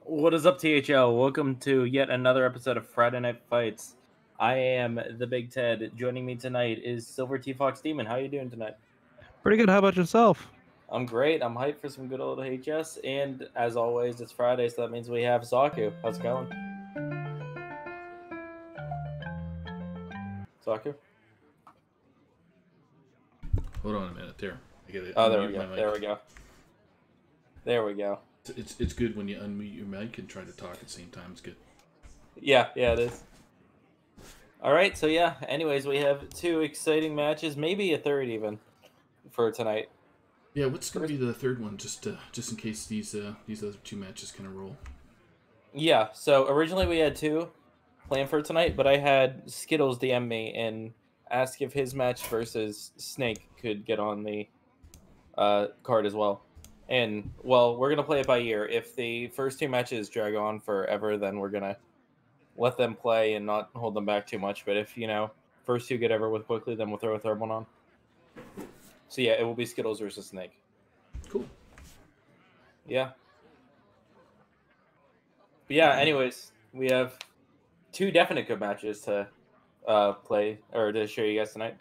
What is up, THL? Welcome to yet another episode of Friday Night Fights. I am the Big Ted. Joining me tonight is Silver T Fox Demon. How are you doing tonight? Pretty good. How about yourself? I'm great. I'm hyped for some good old HS. And as always, it's Friday, so that means we have Zaku. How's it going? Zaku? Hold on a minute. There. I get it. Oh, there we go. There we go. There we go. It's good when you unmute your mic and try to talk at the same time. It's good. Yeah, it is. All right, so yeah. Anyways, we have two exciting matches, maybe a third even, for tonight. Yeah, what's going to be the third one, just in case these other two matches kind of roll? Yeah, so originally we had two planned for tonight, but I had Skittles DM me and ask if his match versus Snake could get on the card as well. And, well, we're going to play it by ear. If the first two matches drag on forever, then we're going to let them play and not hold them back too much. But if, first two get over with quickly, then we'll throw a third one on. So, yeah, it will be Skittles versus Snake. Cool. Yeah. But yeah, anyways, we have two definite good matches to play, or to show you guys tonight.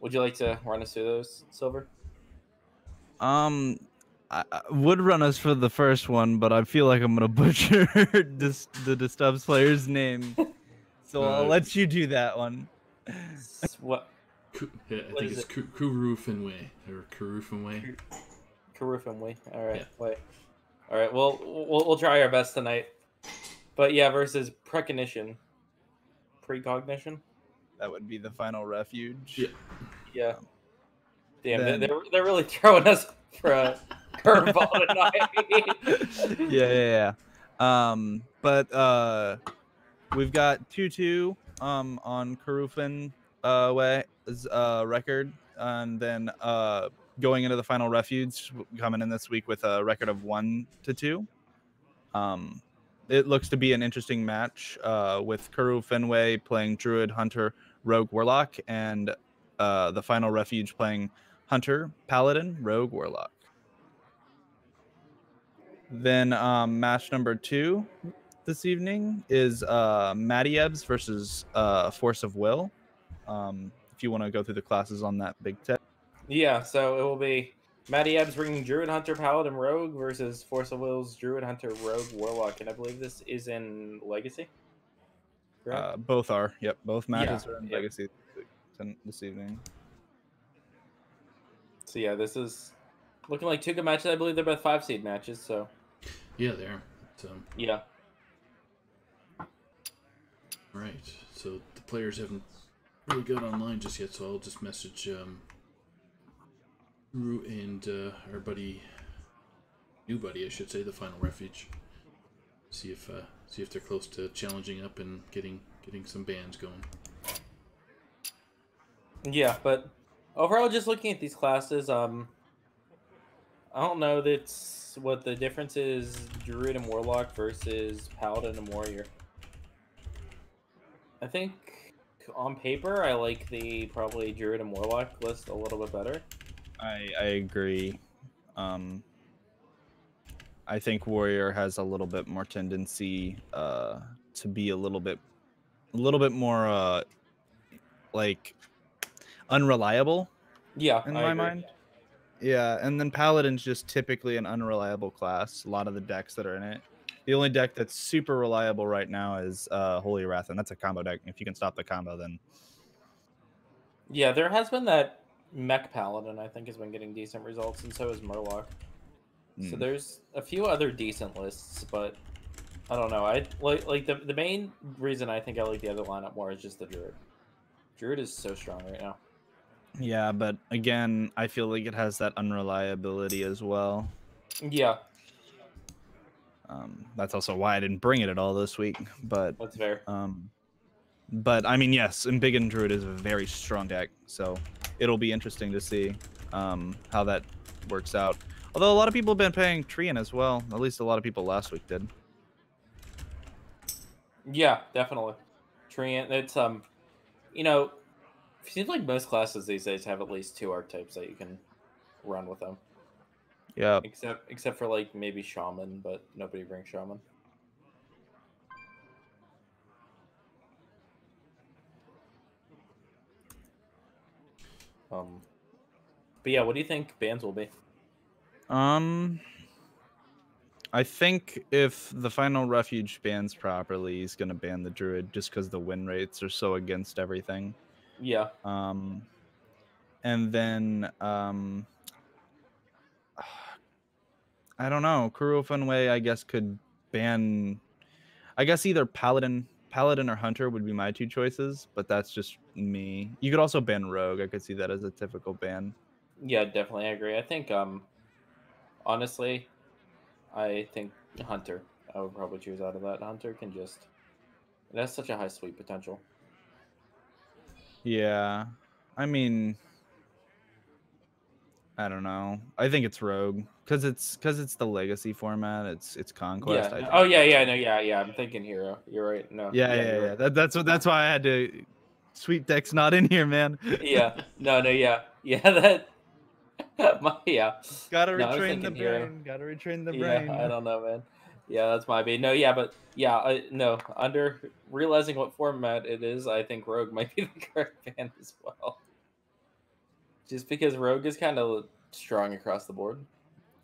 Would you like to run us through those, Silver? I would run us for the first one, but I feel like I'm gonna butcher the Disturbs player's name, so I'll let you do that one. What? Yeah, I think it's Kuru Finway or Kuru Finway. Kuru Finway. All right, yeah. Play. All right. Well, we'll try our best tonight. But yeah, versus Precognition. Precognition. That would be the final refuge. Yeah. Yeah. Damn, they're really throwing us for a curveball tonight. Yeah. But we've got 2-2 on Karufin Way's record, and then going into the final refuge, coming in this week with a record of 1-2. It looks to be an interesting match with Kuru Finway playing Druid, Hunter, Rogue, Warlock, and the final refuge playing Hunter, Paladin, Rogue, Warlock. Then match number 2 this evening is Madiebs versus Force of Will. If you want to go through the classes on that, Big Ted. Yeah, so it will be Madiebs bringing Druid, Hunter, Paladin, Rogue versus Force of Will's Druid, Hunter, Rogue, Warlock. And I believe this is in Legacy? Both are. Yep, both matches are in Legacy this evening. So yeah, this is looking like two good matches. I believe they're both 5-seed matches, so. Yeah, they are. Yeah. Right. So the players haven't really got online just yet, so I'll just message Rue and our new buddy, I should say, the final refuge. See if they're close to challenging up and getting some bands going. Yeah, but overall, just looking at these classes, I don't know that's what the difference is. Druid and Warlock versus Paladin and Warrior. I think on paper, I like the probably Druid and Warlock list a little bit better. I agree. I think Warrior has a little bit more tendency to be a little bit more like unreliable. Yeah, in my mind. Yeah, and then Paladin's just typically an unreliable class. A lot of the decks that are in it. The only deck that's super reliable right now is Holy Wrath, and that's a combo deck. If you can stop the combo, then Yeah, there has been that Mech Paladin, I think, has been getting decent results, and so is Murloc. So there's a few other decent lists, but I don't know. I like the main reason I think I like the other lineup more is just the Druid. Druid is so strong right now. yeah, but again, I feel like it has that unreliability as well. Yeah, That's also why I didn't bring it at all this week. But that's fair. but I mean, yes, Embiggen Druid is a very strong deck, so it'll be interesting to see how that works out. Although a lot of people have been playing Treant as well. At least a lot of people last week did. Yeah, definitely. Treant, it's you know, it seems like most classes these days have at least 2 archetypes that you can run with them. Yeah. Except for like maybe Shaman, but nobody brings Shaman. But yeah, what do you think bans will be? I think if the final refuge bans properly, he's gonna ban the Druid just because the win rates are so against everything. Yeah. And then I don't know. Kuro Funway, I guess, could ban. I guess either Paladin or Hunter would be my 2 choices, but that's just me. You could also ban Rogue. I could see that as a typical ban. Yeah, definitely, I agree. I think honestly, I think Hunter. I would probably choose out of that. Hunter can just it has such a high sweep potential. Yeah, I mean, I don't know. I think it's Rogue because it's the Legacy format. It's Conquest. Yeah. I think. Oh yeah. No. Yeah. I'm thinking Hero. You're right. No. Yeah. Right. That's why I had to. Sweep deck's not in here, man. Yeah. No. Yeah. That. Yeah. Gotta No, I was retrain the thinking Hero. brain. Gotta retrain the Yeah. brain. I don't know, man. Yeah, that's my bait. No. Yeah, but yeah. No. Under realizing what format it is, I think Rogue might be the correct ban as well. Just because Rogue is kind of strong across the board.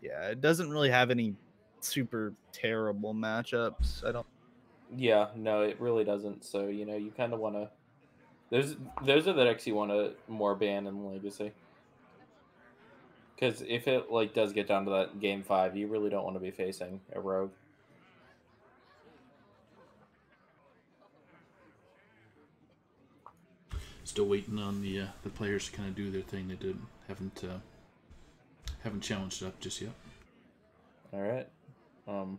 Yeah, it doesn't really have any super terrible matchups. I don't. Yeah, no, it really doesn't. So you kind of want to. Those are the decks you want to more ban in Legacy. Because if it does get down to that game 5, you really don't want to be facing a Rogue. Still waiting on the players to kind of do their thing. They haven't challenged it up just yet. All right. I'm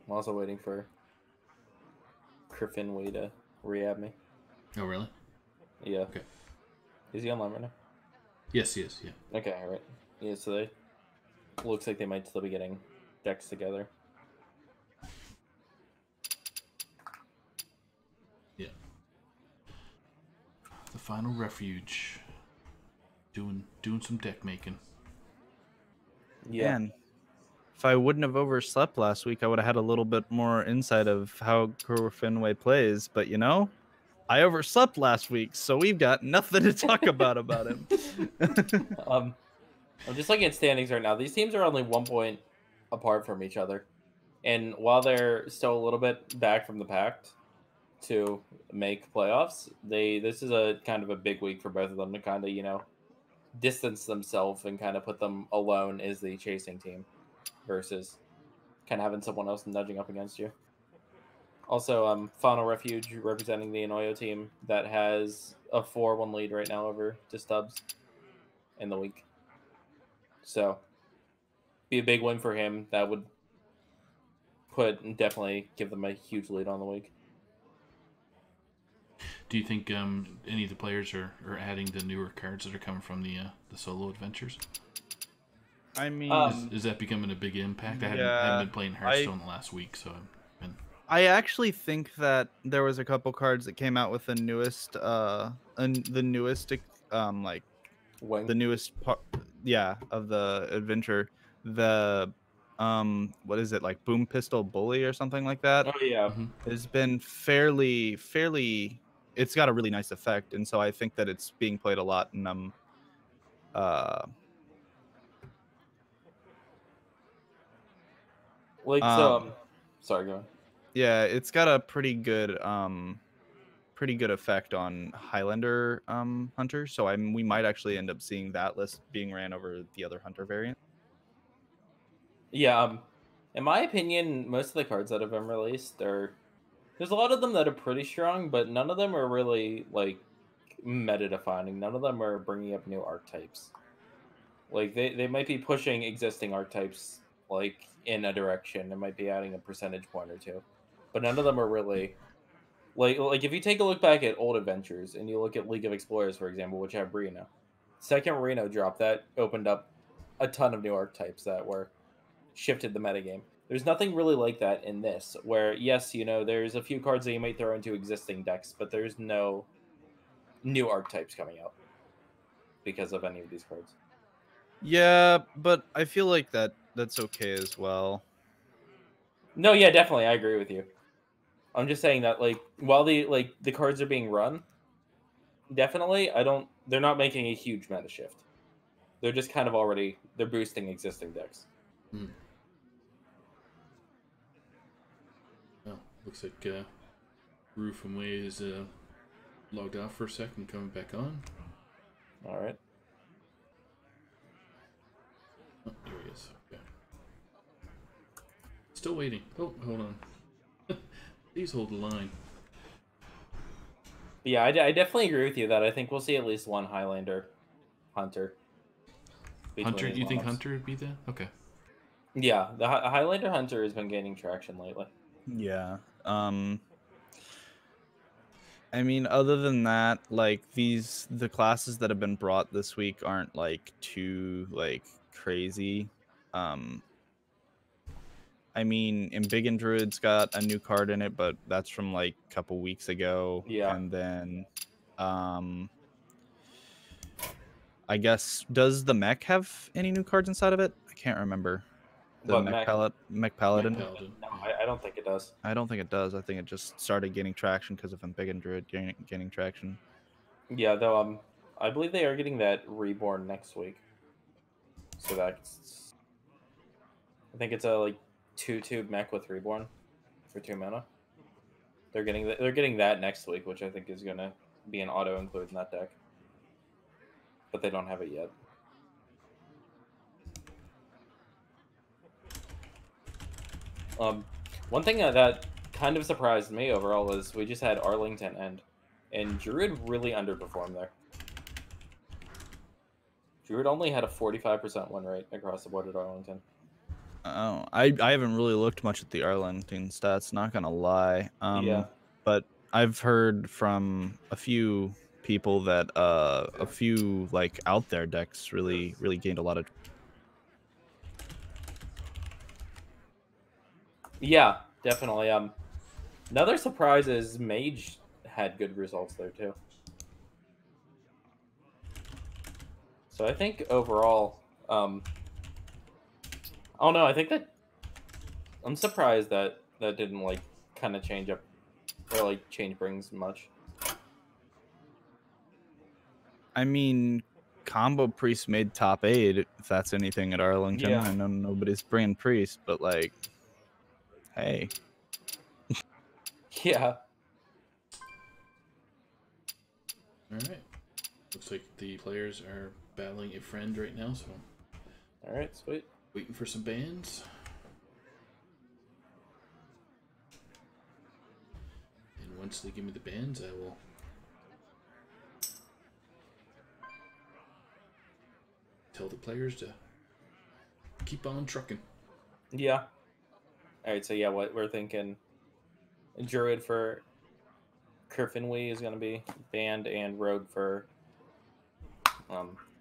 also waiting for Griffin Way to re-add me. Oh, really? Yeah. Okay. Is he online right now? Yes, he is. Yeah. Okay, all right. Yeah, so they looks like they might still be getting decks together. Yeah. The final refuge. Doing some deck making. Yeah. Man, if I wouldn't have overslept last week, I would have had a little bit more insight of how Kuro Finway plays. But I overslept last week, so we've got nothing to talk about him. I'm just looking at standings right now. These teams are only 1 point apart from each other, and while they're still a little bit back from the pact to make playoffs, this is a kind of a big week for both of them to kind of distance themselves and kind of put them alone as the chasing team versus kind of having someone else nudging up against you. Also, Final Refuge representing the Inoyo team that has a 4-1 lead right now over to Stubbs in the week. So, be a big win for him. That would definitely give them a huge lead on the week. Do you think any of the players are adding the newer cards that are coming from the solo adventures? I mean, is that becoming a big impact? I yeah, haven't been playing Hearthstone the last week, so I actually think that there was a couple cards that came out with the newest like Wing. the newest part, of the adventure. The what is it, like Boom Pistol Bully or something like that? Oh yeah. Has been fairly. It's got a really nice effect, and so I think that it's being played a lot. And Like sorry, go on. Yeah, it's got a pretty good effect on Highlander hunters. So we might actually end up seeing that list being ran over the other hunter variant. Yeah, in my opinion, most of the cards that have been released there's a lot of them that are pretty strong, but none of them are really like meta defining. None of them are bringing up new archetypes. Like they might be pushing existing archetypes like in a direction. It might be adding a percentage point or two, but none of them are really like if you take a look back at old adventures and you look at League of Explorers, for example, which have Reno. Second Reno drop that opened up a ton of new archetypes that were shifted the metagame. There's nothing really like that in this, where yes, there's a few cards that you might throw into existing decks, but there's no new archetypes coming out because of any of these cards. Yeah, but I feel like that's okay as well. No, yeah, definitely, I agree with you. I'm just saying that while the cards are being run, definitely they're not making a huge meta shift. They're just kind of they're boosting existing decks. Hmm. Well, looks like Roof and Way is logged off for a second, coming back on. All right. Oh, there he is. Okay. Still waiting. Oh, hold on. Please hold the line. Yeah, I definitely agree with you that I think we'll see at least one Highlander Hunter. Hunter, you think Hunter would be there? Okay. Yeah, the Highlander Hunter has been gaining traction lately. Yeah. I mean, other than that, like the classes that have been brought this week aren't like too crazy. I mean, Embiggen Druid's got a new card in it, but that's from like a couple weeks ago. Yeah. And then I guess, does the mech have any new cards inside of it? I can't remember. The mech Paladin? No, I don't think it does. I don't think it does. I think it just started gaining traction because of Embiggen Druid gaining traction. Yeah, though I believe they are getting that reborn next week. So that's I think it's a 2/2 mech with reborn for 2 mana. They're getting that next week, which I think is gonna be an auto include in that deck. But they don't have it yet. One thing that kind of surprised me overall is we just had Arlington end, and Druid really underperformed there. Druid only had a 45% win rate across the board at Arlington. Oh, I haven't really looked much at the Arlington stats, not gonna lie. Yeah. But I've heard from a few people that a few out there decks really gained a lot of. Yeah, definitely. Another surprise is Mage had good results there too. So I think overall, I don't know. I think that I'm surprised that didn't kind of change up or change brings much. I mean, Combo Priest made top 8. If that's anything at Arlington, Yeah. I know nobody's bringing Priest, but hey. Yeah. All right. Looks like the players are battling a friend right now, so. All right, sweet. Waiting for some bans. And once they give me the bans, I will tell the players to keep on trucking. Yeah. All right, so yeah, what we're thinking, Druid for Kerfinwee is going to be banned, and Rogue for,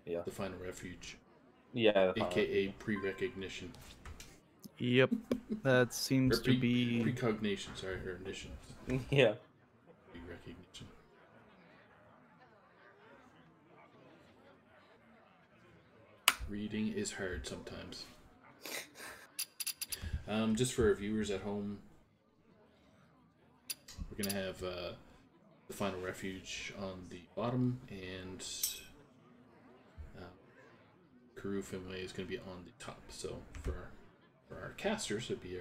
yeah. The Final Refuge. Yeah. AKA pre-recognition. Yep, that seems to be precognition. Sorry, or ignition. Yeah. Pre-recognition. Reading is hard sometimes. Just for our viewers at home, we're gonna have the Final Refuge on the bottom, and Karoo Finway is gonna be on the top. So for for our casters, it'd be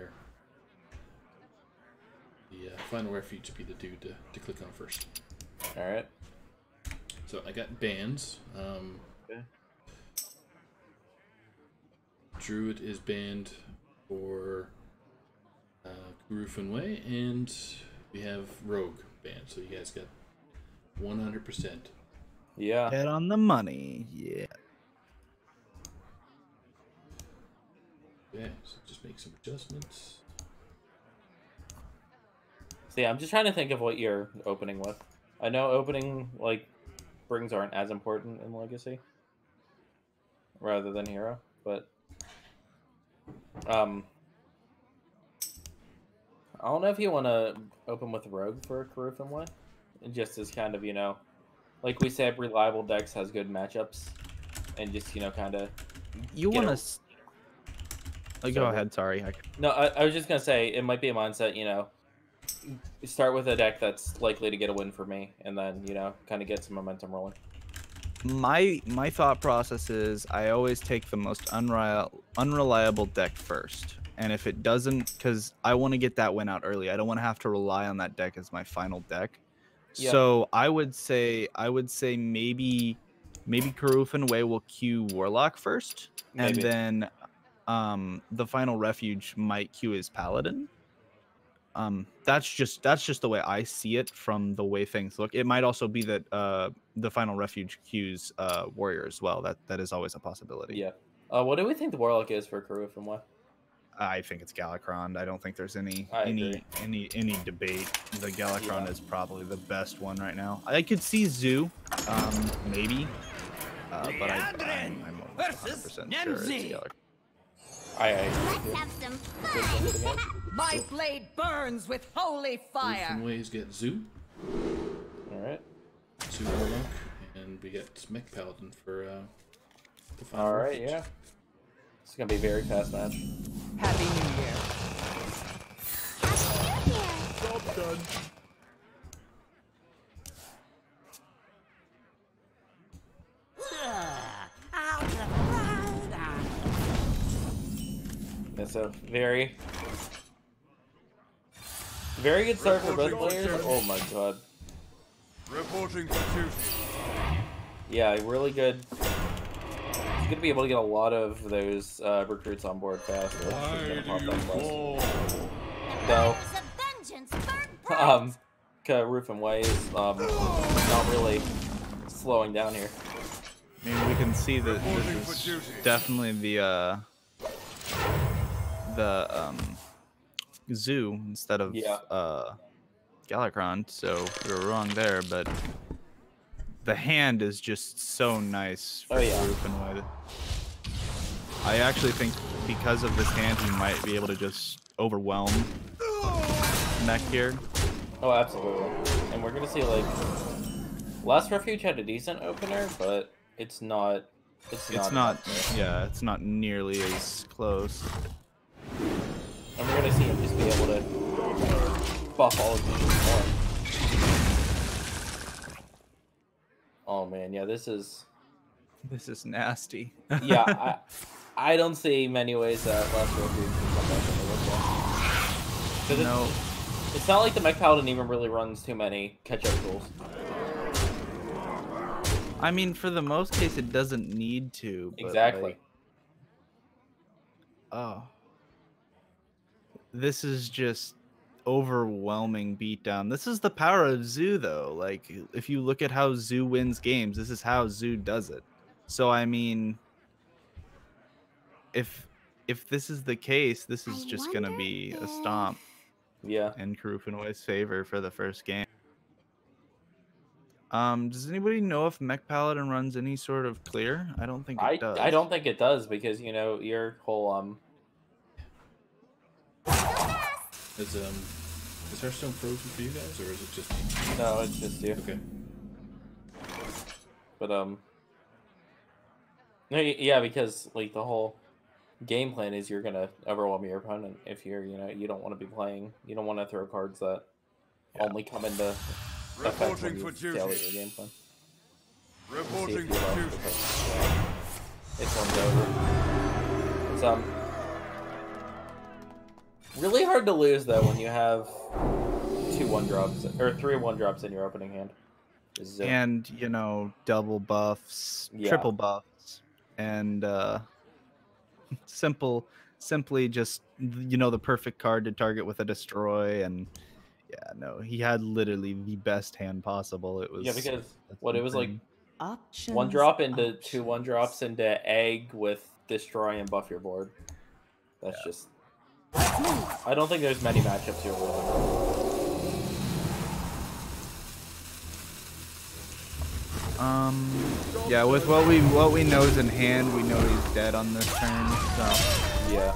the final refuge would be the dude to click on first. All right. So I got bans. Okay. Druid is banned for Kurufan Way, and we have Rogue banned. So you guys got 100%. Yeah. Head on the money. Yeah. Okay, so just make some adjustments. So yeah, I'm just trying to think of what you're opening with. I know opening like brings aren't as important in Legacy, rather than Hero, but I don't know if you want to open with Rogue for Kurufan Way, just as kind of, you know, like we said, reliable decks has good matchups, and just, you know, kind of. You want to? Go Sorry. ahead. Sorry. No, I was just gonna say it might be a mindset, you know, start with a deck that's likely to get a win for me, and then, you know, kind of get some momentum rolling. My thought process is I always take the most unreliable deck first, and if it doesn't, because I want to get that win out early. I don't want to have to rely on that deck as my final deck. Yeah. So I would say maybe Kurufan Way will queue Warlock first, Maybe. and then the final refuge might queue his Paladin. That's just the way I see it from the way things look. It might also be that the final refuge queues Warrior as well. That is always a possibility. Yeah. What do we think the Warlock is for Kurufan Way? I think it's Galakron. I don't think there's any agree. debate. The Galakron Yeah. is probably the best one right now. I could see Zoo, maybe, but I'm almost 100% sure it's Galakron. I agree. Let's have some fun. My blade burns with holy fire. Kurufan Ways get Zoo, All right. Zoo Warlock, and we get Mech Paladin for the final All right. refuge. Yeah. It's gonna be a very fast match. Happy New Year. Happy New Year. Job done. It's a very good start for both players. Oh my god. Reporting for duty. Yeah, really good. He's gonna be able to get a lot of those recruits on board fast. Which is gonna pop that fast. Though, There's a vengeance burn bright. Kurufan Way is not really slowing down here. I mean, we can see that Reporting this for is duty. definitely the Zoo instead of Yeah. Galakron, so we were wrong there, but the hand is just so nice for Oh, yeah. Kurufan Way. I actually think because of this hand, he might be able to just overwhelm Mech here. Oh, absolutely. And we're gonna see, like, Last Refuge had a decent opener, but it's not. It's not, enough. yeah, it's not nearly as close. And we're gonna see him just be able to buff all of these more. Oh man, yeah, this is. This is nasty. Yeah, I don't see many ways that Last Refuge can come back into this one. 'Cause No. It's not like the Mech Paladin even really runs too many catch-up tools. I mean, for the most case, it doesn't need to. But Exactly. like, oh. This is just overwhelming beatdown. This is the power of Zoo, though. Like, if you look at how Zoo wins games, this is how Zoo does it. So, I mean, if this is the case, this is I just going to wonder be a if- stomp Yeah. in Kurufan Way's favor for the first game. Does anybody know if Mech Paladin runs any sort of clear? I don't think it does. I don't think it does, because, you know, your whole Is Hearthstone frozen for you guys, or is it just me? no, it's just you. Okay. But no, yeah, because like the whole game plan is you're gonna overwhelm your opponent if you're, you know, you don't want to be playing, you don't want to throw cards that only come into effect when Reporting you for tailor duty. your game plan. See Reporting if you for love duty. because, this one's over. It's Really hard to lose though when you have 2 1-drops or 3 1-drops in your opening hand. And you know, double buffs, Yeah. triple buffs, and simply just, you know, the perfect card to target with a destroy. And yeah, no, he had literally the best hand possible. It was because that's what it was like insane. 1 drop into 2 1-drops into egg with destroy and buff your board. That's just. I don't think there's many matchups you're winning. Yeah, with what we know is in hand, we know he's dead on this turn. So Yeah.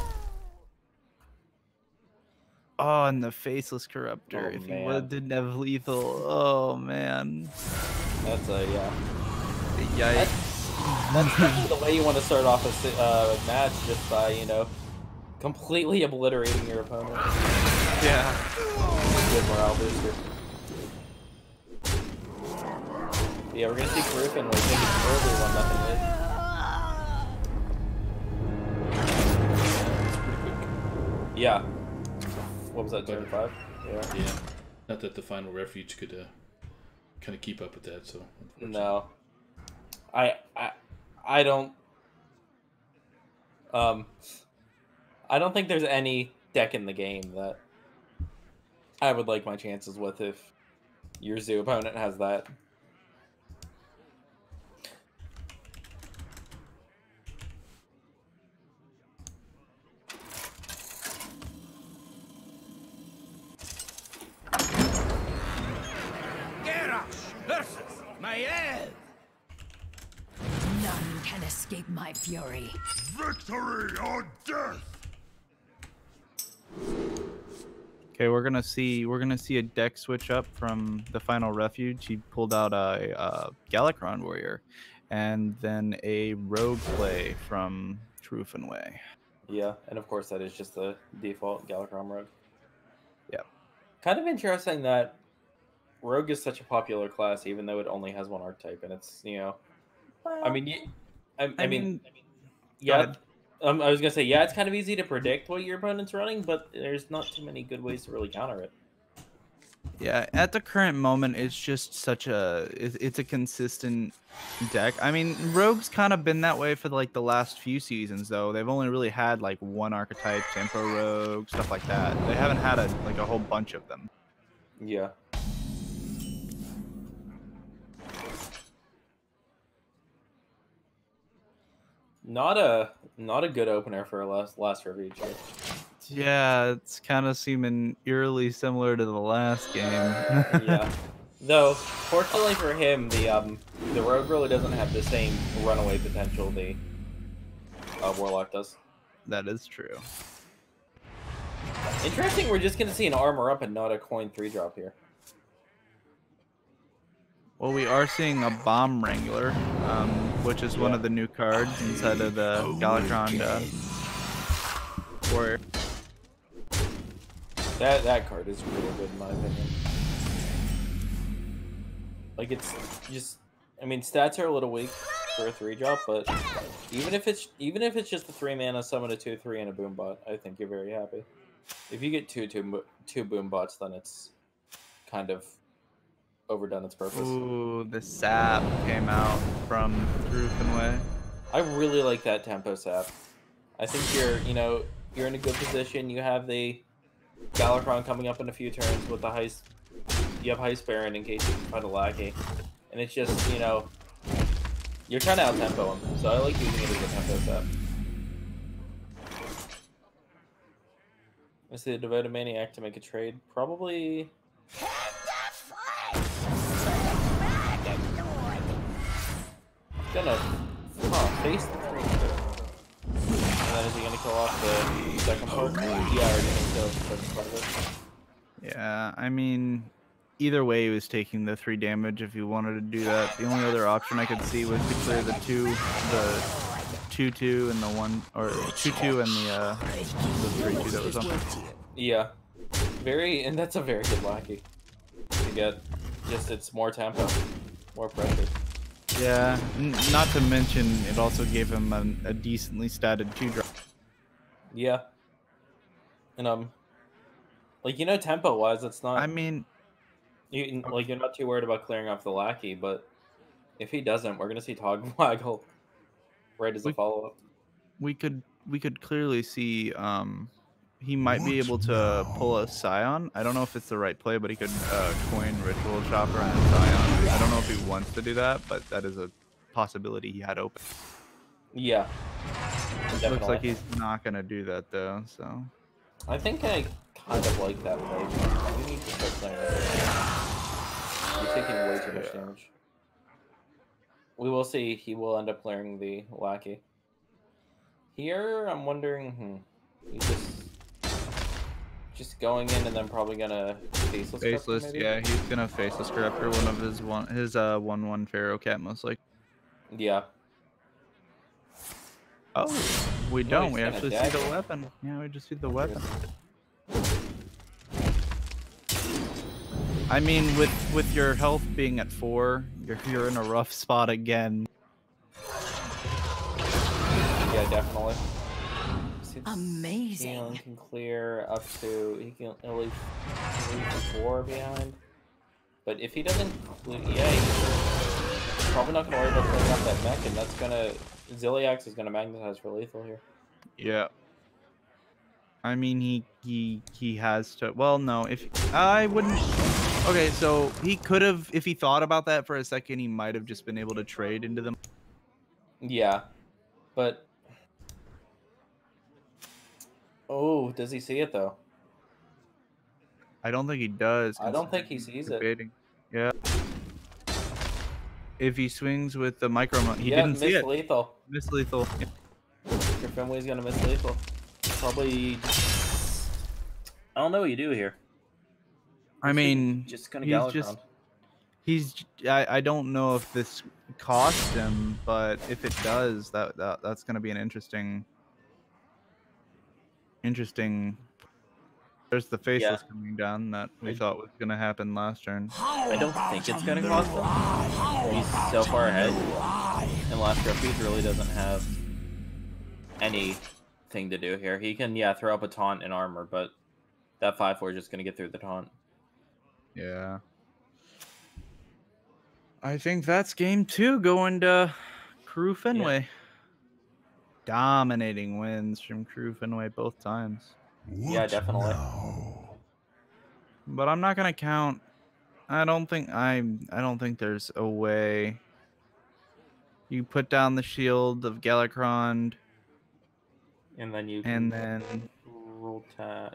oh, and the faceless corruptor. Oh, If he man. didn't have lethal, oh man. That's a yeah. Yikes. That's definitely the way you want to start off a match, just by, you know, completely obliterating your opponent. Yeah. Good morale booster. Yeah, we're gonna see Karufin like take it early 1-0 lead. Yeah. What was that, turn 5? Yeah. Yeah. Not that the final refuge could kind of keep up with that. So No. I don't. I don't think there's any deck in the game that I would like my chances with if your zoo opponent has that. None can escape my fury. Victory or death! Okay, we're gonna see a deck switch up from the final refuge. He pulled out a Galakron warrior, and then a rogue play from Karufin Way. Yeah, and of course that is just the default Galakron Rogue. Yep. Kind of interesting that Rogue is such a popular class, even though it only has 1 archetype, and it's, you know, I mean, I mean, yeah. I was gonna say, yeah, it's kind of easy to predict what your opponent's running, but there's not too many good ways to really counter it. Yeah, at the current moment, it's just such it's a consistent deck. I mean, Rogue's kind of been that way for like the last few seasons, though. They've only really had like 1 archetype, Tempo Rogue, stuff like that. They haven't had a whole bunch of them. Yeah. Not a good opener for a last refuge. Yeah, it's kind of seeming eerily similar to the last game. Yeah. Though, fortunately for him, the Rogue really doesn't have the same runaway potential the Warlock does. That is true. Interesting, we're just gonna see an armor up and not a coin 3-drop here. Well, we are seeing a Bomb Wrangler, which is one of the new cards inside of the Galakron warrior. That card is really good in my opinion. Like, it's just, I mean, stats are a little weak for a 3-drop, but even if it's just a 3-mana summon a 2/3 and a boom bot, I think you're very happy. If you get two boom bots, then it's kind of overdone its purpose. Ooh, the sap came out from Karufin Way. I really like that tempo sap. I think you're in a good position. You have the Galakron coming up in a few turns with the heist. You have Heist Baron in case you can find a lackey. And it's just, you know, you're trying to out-tempo him. So I like using it as a tempo sap. I see the Devoted Maniac to make a trade. Probably... Gonna face the 3. And then is he gonna kill off the second part? Yeah, already gonna kill the second part of it. Yeah, I mean, either way, he was taking the 3 damage if he wanted to do that. The only other option I could see was to clear the 2/2 and the 1, or 2/2 and the 3/2 that was on. Yeah, and that's a very good lackey to get. Just it's more tempo, more pressure. Yeah, not to mention it also gave him a decently statted 2-drop. Yeah, and Like, tempo wise, it's not. I mean, you're not too worried about clearing off the lackey, but if he doesn't, we're gonna see Togwaggle right as a follow up. we could clearly see he might be able to pull a Scion. I don't know if it's the right play, but he could coin Ritual Chopper and Scion. I don't know if he wants to do that, but that is a possibility he had open. Yeah. Definitely. Looks like he's not gonna do that though, so. I think I kind of like that play. We need to start playing with it. You're taking way too much damage. We will see. He will end up clearing the lackey. Here, I'm wondering, he's just going in and then probably gonna faceless. Faceless, maybe? yeah, he's gonna faceless Corruptor, one of his 1/1 Pharaoh Cat most likely. Yeah. Oh, we No, don't. he's We gonna actually see dagger. the weapon. Yeah, we just see the weapon. I mean, with your health being at 4, you're in a rough spot again. Yeah, definitely. Amazing. He can clear up to. He can at least 4 behind. But if he doesn't, yeah, he's probably not gonna worry about clearing up that mech, and that's gonna. Ziliax is gonna magnetize for lethal here. Yeah. I mean, he has to. Well, no. If I wouldn't. Okay, so he could have, if he thought about that for a second, he might have just been able to trade into them. Yeah, but oh, does he see it though? I don't think he does. I don't think he sees it. Debating. Yeah. If he swings with the micro, he Yeah, didn't see it. lethal. Miss lethal. Yeah. Finway's gonna miss lethal. Probably. I don't know what you do here. I mean, just gonna he's Galakrond. just. He's. I don't know if this costs him, but if it does, that's gonna be an interesting. There's the faceless coming down that we thought was gonna happen last turn. I don't think it's gonna cost him. He's so far ahead, and Last Refuge really doesn't have anything to do here. He can, throw up a taunt in armor, but that 5/4 is just gonna get through the taunt. Yeah. I think that's game 2 going to Crew Fenway. Yeah. Dominating wins from Crew Fenway both times. Yeah, definitely. But I'm not gonna count. I don't think there's a way. You put down the shield of Galakrond, And then you and then roll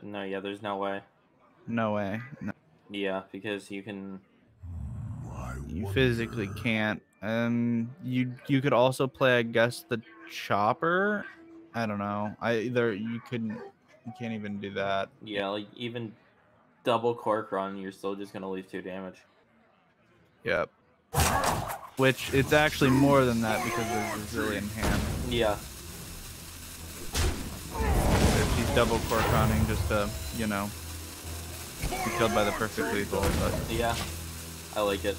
no, yeah, there's no way. no way. No, Yeah, because you can. you physically can't. You could also play, I guess, the chopper. I don't know. You can't even do that. Yeah, like even double Cork Run, you're still just gonna leave 2 damage. Yep. Which it's actually more than that because there's a zillion hand. Yeah. If he's double Corconing just to, be killed by the perfect lethal. But Yeah. I like it.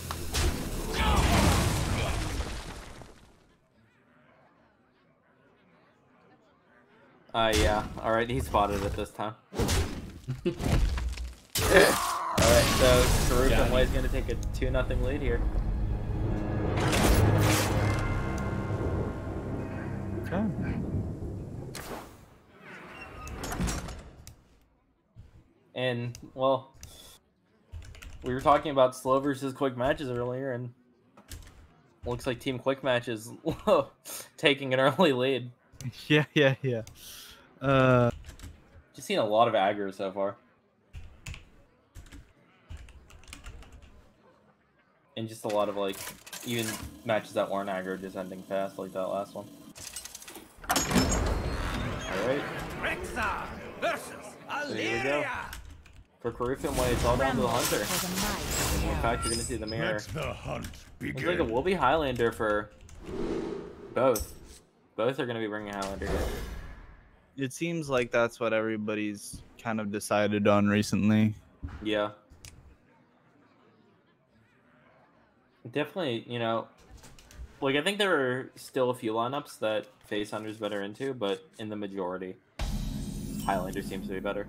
Yeah. Alright, he spotted it this time. Alright, so Karuk and Way is going to take a 2-0 lead here. okay. And, well, we were talking about slow versus quick matches earlier, and looks like Team Quick Match is taking an early lead. Yeah. Just seen a lot of aggro so far. And just a lot of, like, even matches that weren't aggro just ending fast, like that last one. Alright. So here we go. For Karufin Way, it's all down to the Hunter. In fact, you're going to see the mirror. Let the hunt Looks begin. like it will be Highlander for both. Both are going to be bringing Highlander here. It seems like that's what everybody's kind of decided on recently. Yeah. Definitely, like, I think there are still a few lineups that Face Hunter's better into, but in the majority, Highlander seems to be better.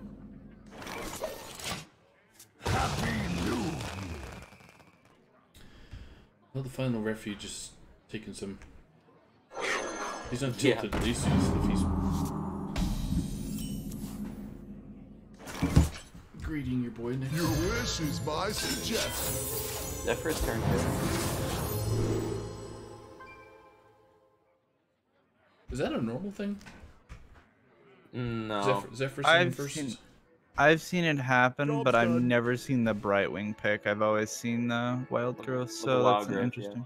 Well, the final refuge is taking some. He's not tilted at least. If he's greeting your boy next. Your wish is my suggestion. That first turn too. Is that a normal thing? No. Zephyr I've first. I've seen it happen, Job's but I've done. never seen the Brightwing pick. I've always seen the Wild Growth, the so Wild that's Growth, yeah. interesting.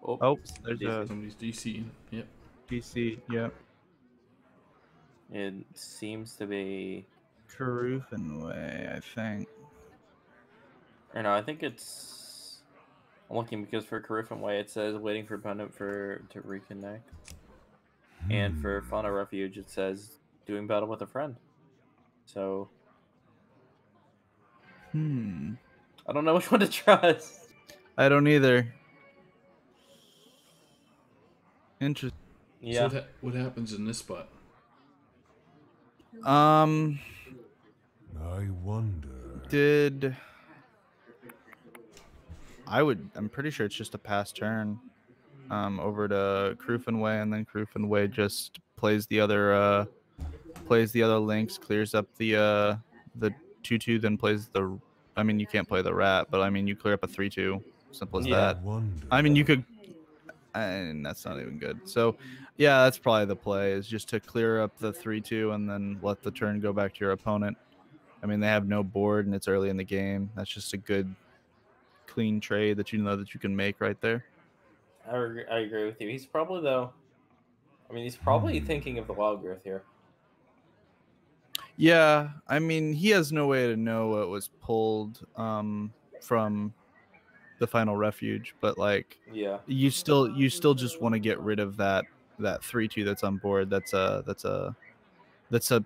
Oh, Oh, there's a Somebody's DCing. Yep. DC. Yep. it seems to be. Karufan Way, I think. Or no, I think it's. I'm looking because for Carifan Way it says waiting for opponent to reconnect, and for Fauna Refuge it says doing battle with a friend. So I don't know which one to trust. I don't either. Interesting. Yeah. So what happens in this spot? Um, I wonder. I'm pretty sure it's just a pass turn. Over to Karufan Way, and then Karufan Way just plays the other links, clears up the 2/2, then plays the. I mean, you can't play the rat, but I mean, you clear up a 3/2. Simple as Yeah. that. Wonder. I mean, you could, and that's not even good. So, yeah, that's probably the play, is just to clear up the 3/2 and then let the turn go back to your opponent. I mean, they have no board and it's early in the game. That's just a good, clean trade that you know that you can make right there. I agree with you. He's probably though. I mean, he's probably thinking of the Wild Growth here. Yeah, I mean, he has no way to know what was pulled from the final refuge, but like, Yeah. you still just want to get rid of that 3/2 that's on board. That's a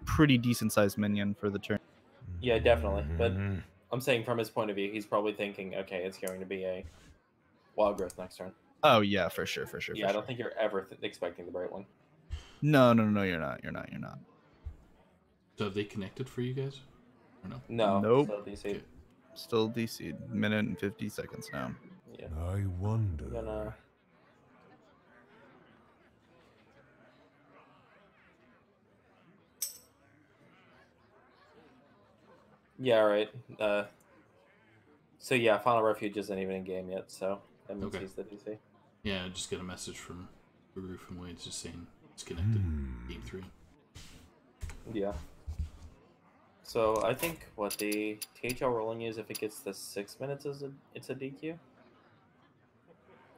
pretty decent sized minion for the turn. Yeah, definitely. But I'm saying from his point of view, he's probably thinking, okay, it's going to be a Wild Growth next turn. Oh yeah, for sure. Yeah, I don't think you're ever expecting the bright one. No, you're not. So have they connected for you guys? Or no? No. Nope. So DC. Okay. Still DC'd. Minute and 50 seconds now. Yeah. I wonder. I'm gonna. Yeah, right. So yeah, Final Refuge isn't even in game yet, so that means Okay. he's the DC. Yeah, I just got a message from the Roof and Wade just saying it's connected. Game 3. Yeah. So I think what the THL rolling is, if it gets the 6 minutes, it's a DQ.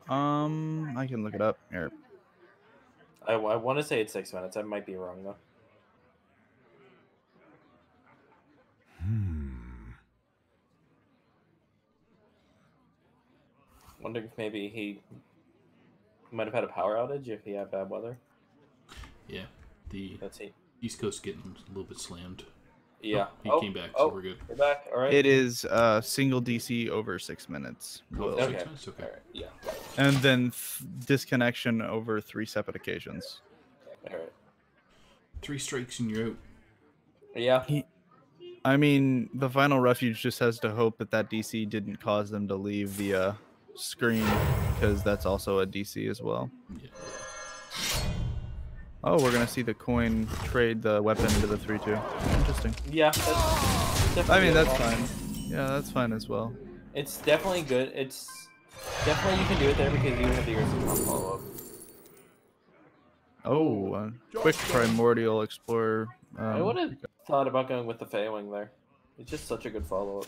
I can look it up here. I want to say it's 6 minutes. I might be wrong though. Wondering if maybe he might have had a power outage if he had bad weather. Yeah, the That's it. East Coast getting a little bit slammed. Yeah. Oh, he came back, so we're good. We're back. All right. It is single DC over 6 minutes. Oh, Will. okay. Okay. 6 minutes? Okay. All right. Yeah. And then disconnection over 3 separate occasions. All right. 3 strikes and you're out. Yeah. I mean, the final refuge just has to hope that DC didn't cause them to leave the screen, because that's also a DC as well. Yeah. Oh, we're gonna see the coin trade the weapon into the 3/2. Interesting. Yeah. That's definitely I mean, good that's call. fine. Yeah, that's fine as well. It's definitely good. It's definitely you can do it there because you have the Ursa follow up. Oh, quick primordial explorer. I would have thought about going with the Feywing there. It's just such a good follow up.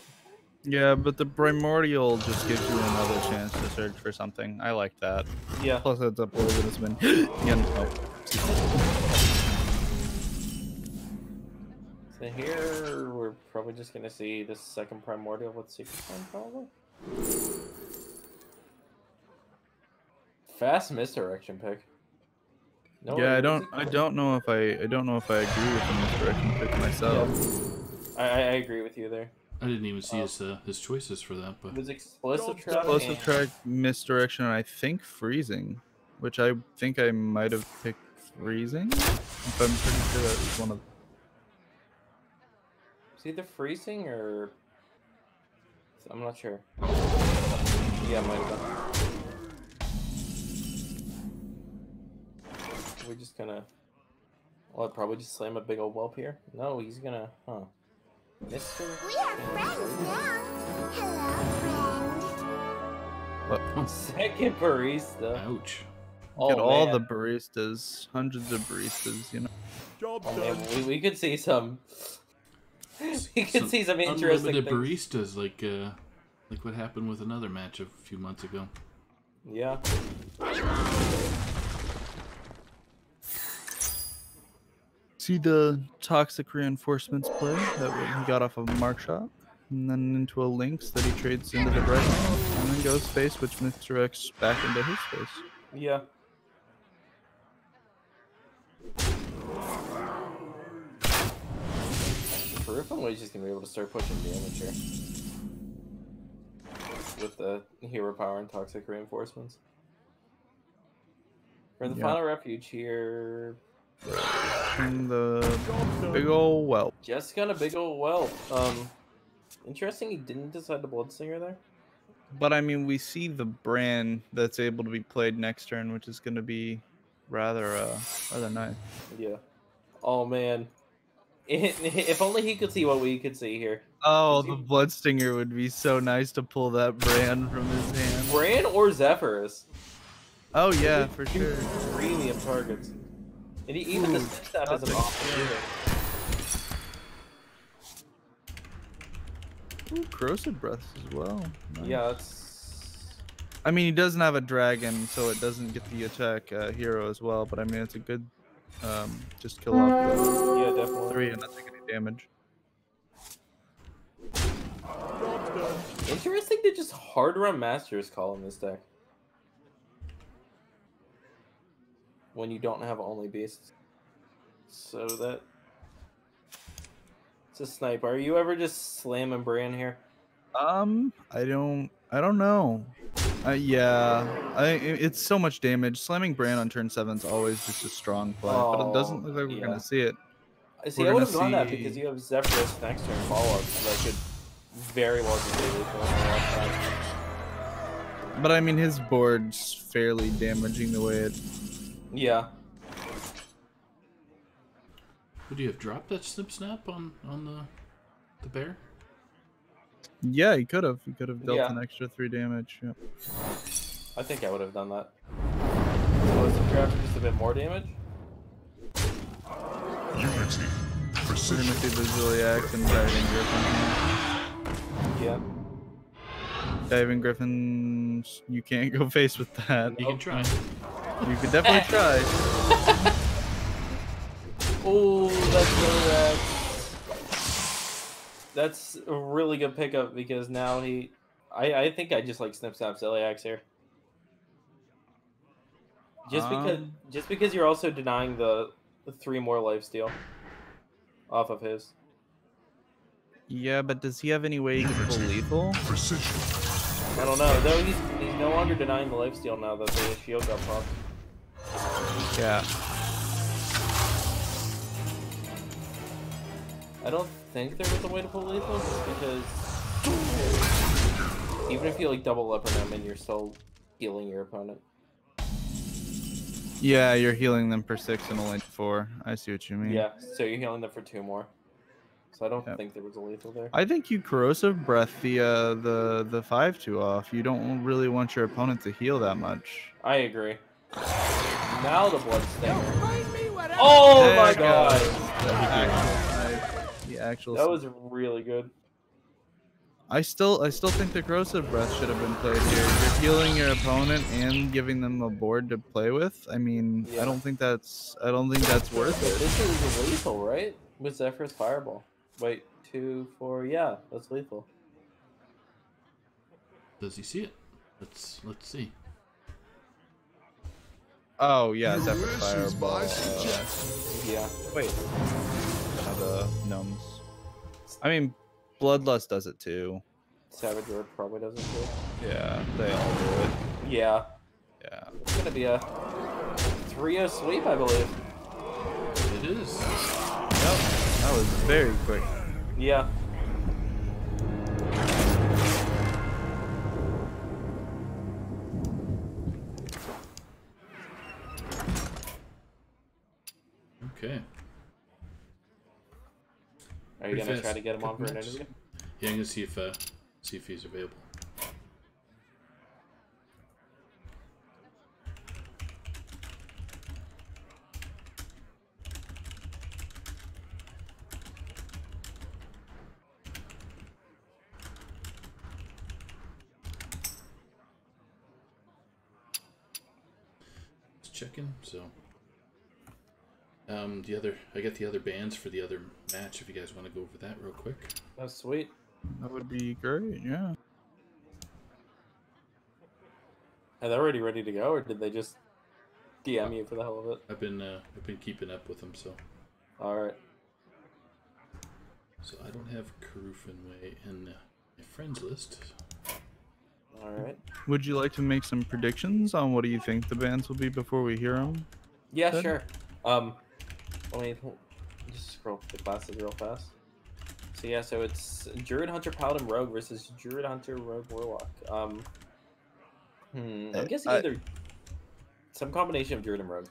Yeah, but the primordial just gives you another chance to search for something. I like that. Yeah. Plus, it's up a little bit of spin. Yeah, oh. So here we're probably just gonna see the second primordial with secret time probably. Fast misdirection pick. No Yeah, one I don't know if I agree with the misdirection pick myself. I agree with you there. I didn't even see his choices for that, but It was explosive track. Explosive and- track, misdirection, and I think freezing, which I think I might have picked freezing. If I'm pretty sure that was one of. It's either freezing or I'm not sure. Yeah, it might have been. We're just gonna. Well, I'd probably just slam a big old whelp here. No, he's gonna. Huh. Mr. We are friends now. Hello, friend. Second barista. Ouch. Get Oh, all man. the baristas, hundreds of baristas, you know. Job Oh done. man, we could see some. We could see some interesting unlimited things. baristas, like what happened with another match a few months ago. Yeah. See the toxic reinforcements play that he got off of Mark Shop, and then into a Lynx that he trades into the Breton, and then goes face, which misdirects back into his face. Yeah. Griffin Way's just gonna be able to start pushing damage here. With the hero power and toxic reinforcements. For the Yeah. final refuge here. And the big ol' whelp. Just got a big old whelp. Interesting he didn't decide the Bloodstinger there. But I mean, we see the brand that's able to be played next turn, which is going to be rather nice. Yeah. Oh man. If only he could see what we could see here. Oh, the Bloodstinger would be so nice to pull that brand from his hand. Bran or Zephyrus. Oh yeah, for sure. Premium targets. And even the Snip Staff is an option either. Ooh, Corrosive Breath as well. Nice. Yeah, that's. I mean, he doesn't have a dragon, so it doesn't get the attack hero as well. But I mean, it's a good just kill off the Yeah, definitely. 3 and not take any damage. Interesting to just hard run Master's Call in this deck. When you don't have only beasts. So that. It's a sniper. Are you ever just slamming Bran here? I don't know. Yeah, it's so much damage. Slamming Bran on turn 7 is always just a strong play, but it doesn't look like we're yeah. gonna see it. I see. We're I would gonna have gone that see- because you have Zephyrus next turn follow-up that could very well be lethal on the left side. But I mean, his board's fairly damaging the way it. Yeah. Would you have dropped that Snip Snap on the bear? Yeah, he could have. He could have dealt Yeah. an extra 3 damage. Yep. I think I would have done that. So is the trap just a bit more damage? Unity. We're gonna Precision. see the Ziliax and Diving Griffin here. Yeah. Diving Griffin, you can't go face with that. You can try. You could definitely try. Oh, that's really rad. That's a really good pickup because now I think I just like Snip Snap Ziliax here. Just because you're also denying the 3 more lifesteal off of his. Yeah, but does he have any way he can pull lethal? Precision. I don't know. Though he's no longer denying the lifesteal now that the shield got popped. Yeah. I don't think there was a way to pull lethal just because even if you like double leopard him and you're still healing your opponent. Yeah, you're healing them for 6 and only 4. I see what you mean. Yeah, so you're healing them for 2 more. So I don't Yep. think there was a lethal there. I think you Corrosive Breath the 5/2 off. You don't really want your opponent to heal that much. I agree. Now the Bloodstinger. Oh There my it god! goes. The actual. That was really good. I still think the Corrosive Breath should have been played here. You're healing your opponent and giving them a board to play with. I mean, Yeah. I don't think that's worth it. This is lethal, right? With Zephyr's Fireball. Wait, 2, 4, yeah, that's lethal. Does he see it? Let's see. Oh yeah, Zephyr This is Fireball. my suggestion. Yeah. Wait. The gnomes. I mean, Bloodlust does it too. Savage Orb probably doesn't do it. Yeah, they all do it. Yeah. Yeah. It's gonna be a 3-0 sweep, I believe. It is. Yep. That was very quick. Yeah. Okay. Are you Pretty gonna try fast. to get him on Couple for an minutes. interview? Yeah, I'm gonna see if he's available. Just checking. So, I got the other bands for the other match. If you guys want to go over that real quick. That's sweet. That would be great. Yeah. Are they already ready to go, or did they just DM you for the hell of it? I've been keeping up with them, so All right. I don't have Karufin Way in my friends list. All right. Would you like to make some predictions on what do you think the bands will be before we hear them? Yeah, Good. sure. Let me just scroll through the classes real fast. So yeah, so it's Druid Hunter Paladin Rogue versus Druid Hunter Rogue Warlock. I'm guessing either some combination of Druid and Rogue.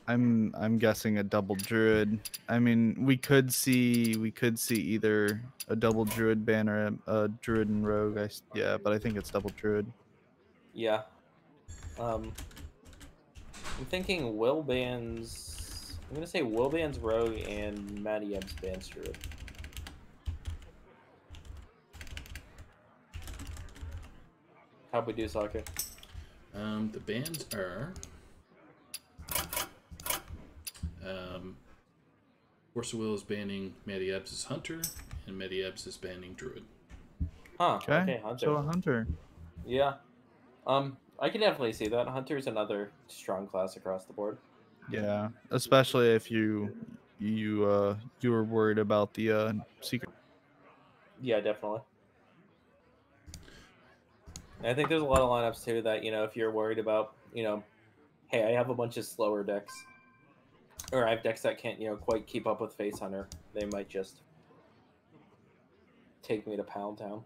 I'm guessing a double druid. I mean, we could see either a double druid ban or a druid and rogue. Yeah, but I think it's double druid. Yeah. I'm thinking Will bans. I'm gonna say Will bans Rogue and Matty Ebbs bans Druid. How'd we do, Soccer? The bands are Force of Will is banning Matty Ebbs' Hunter, and Matty Ebbs is banning Druid. Huh. Okay, Okay, Hunter. so a hunter. Yeah. I can definitely see that. Hunter's another strong class across the board. Yeah, especially if you were worried about the secret. Yeah, definitely. And I think there's a lot of lineups too that, if you're worried about, hey, I have a bunch of slower decks, or I have decks that can't, quite keep up with Face Hunter, they might just take me to Pound Town.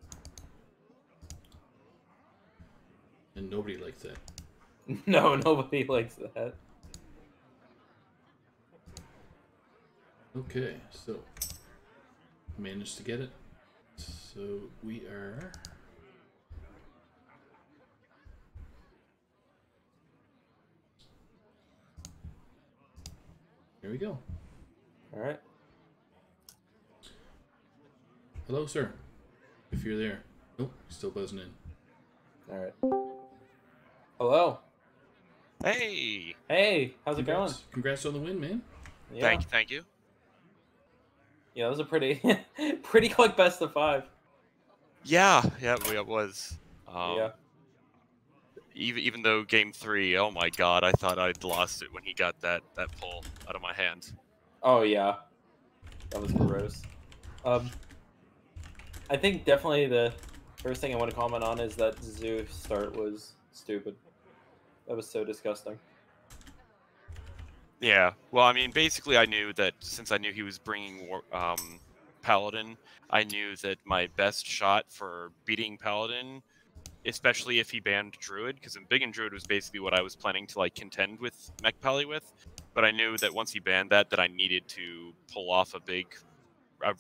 And nobody likes that. No, nobody likes that. Okay, so managed to get it. So we are here we go. All right. Hello, sir. If you're there. Nope, still buzzing in. All right. Hello. Hey! Hey, how's it going? Congrats on the win, man. Yeah. Thank you. Yeah, that was a pretty, pretty quick best of 5. Yeah, it was. Yeah. Even though game 3, oh my god, I thought I'd lost it when he got that pull out of my hand. Oh yeah, that was gross. I think definitely the first thing I want to comment on is that Zeus start was stupid. That was so disgusting. Yeah, well, I mean, basically I knew that since I knew he was bringing Paladin, I knew that my best shot for beating Paladin, especially if he banned Druid, because Big and Druid was basically what I was planning to like contend with Mech Pally with, but I knew that once he banned that I needed to pull off a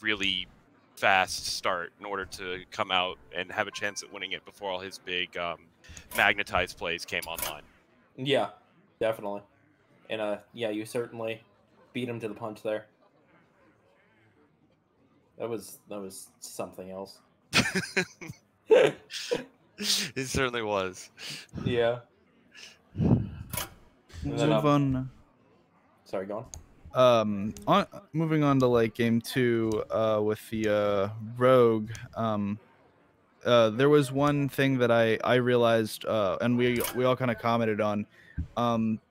really fast start in order to come out and have a chance at winning it before all his big magnetized plays came online. Yeah, definitely. And yeah, you certainly beat him to the punch there. That was something else. It certainly was. Yeah. And then, Move on. sorry, go on. Moving on to like game 2 with the rogue. There was one thing that I realized, and we all kind of commented on.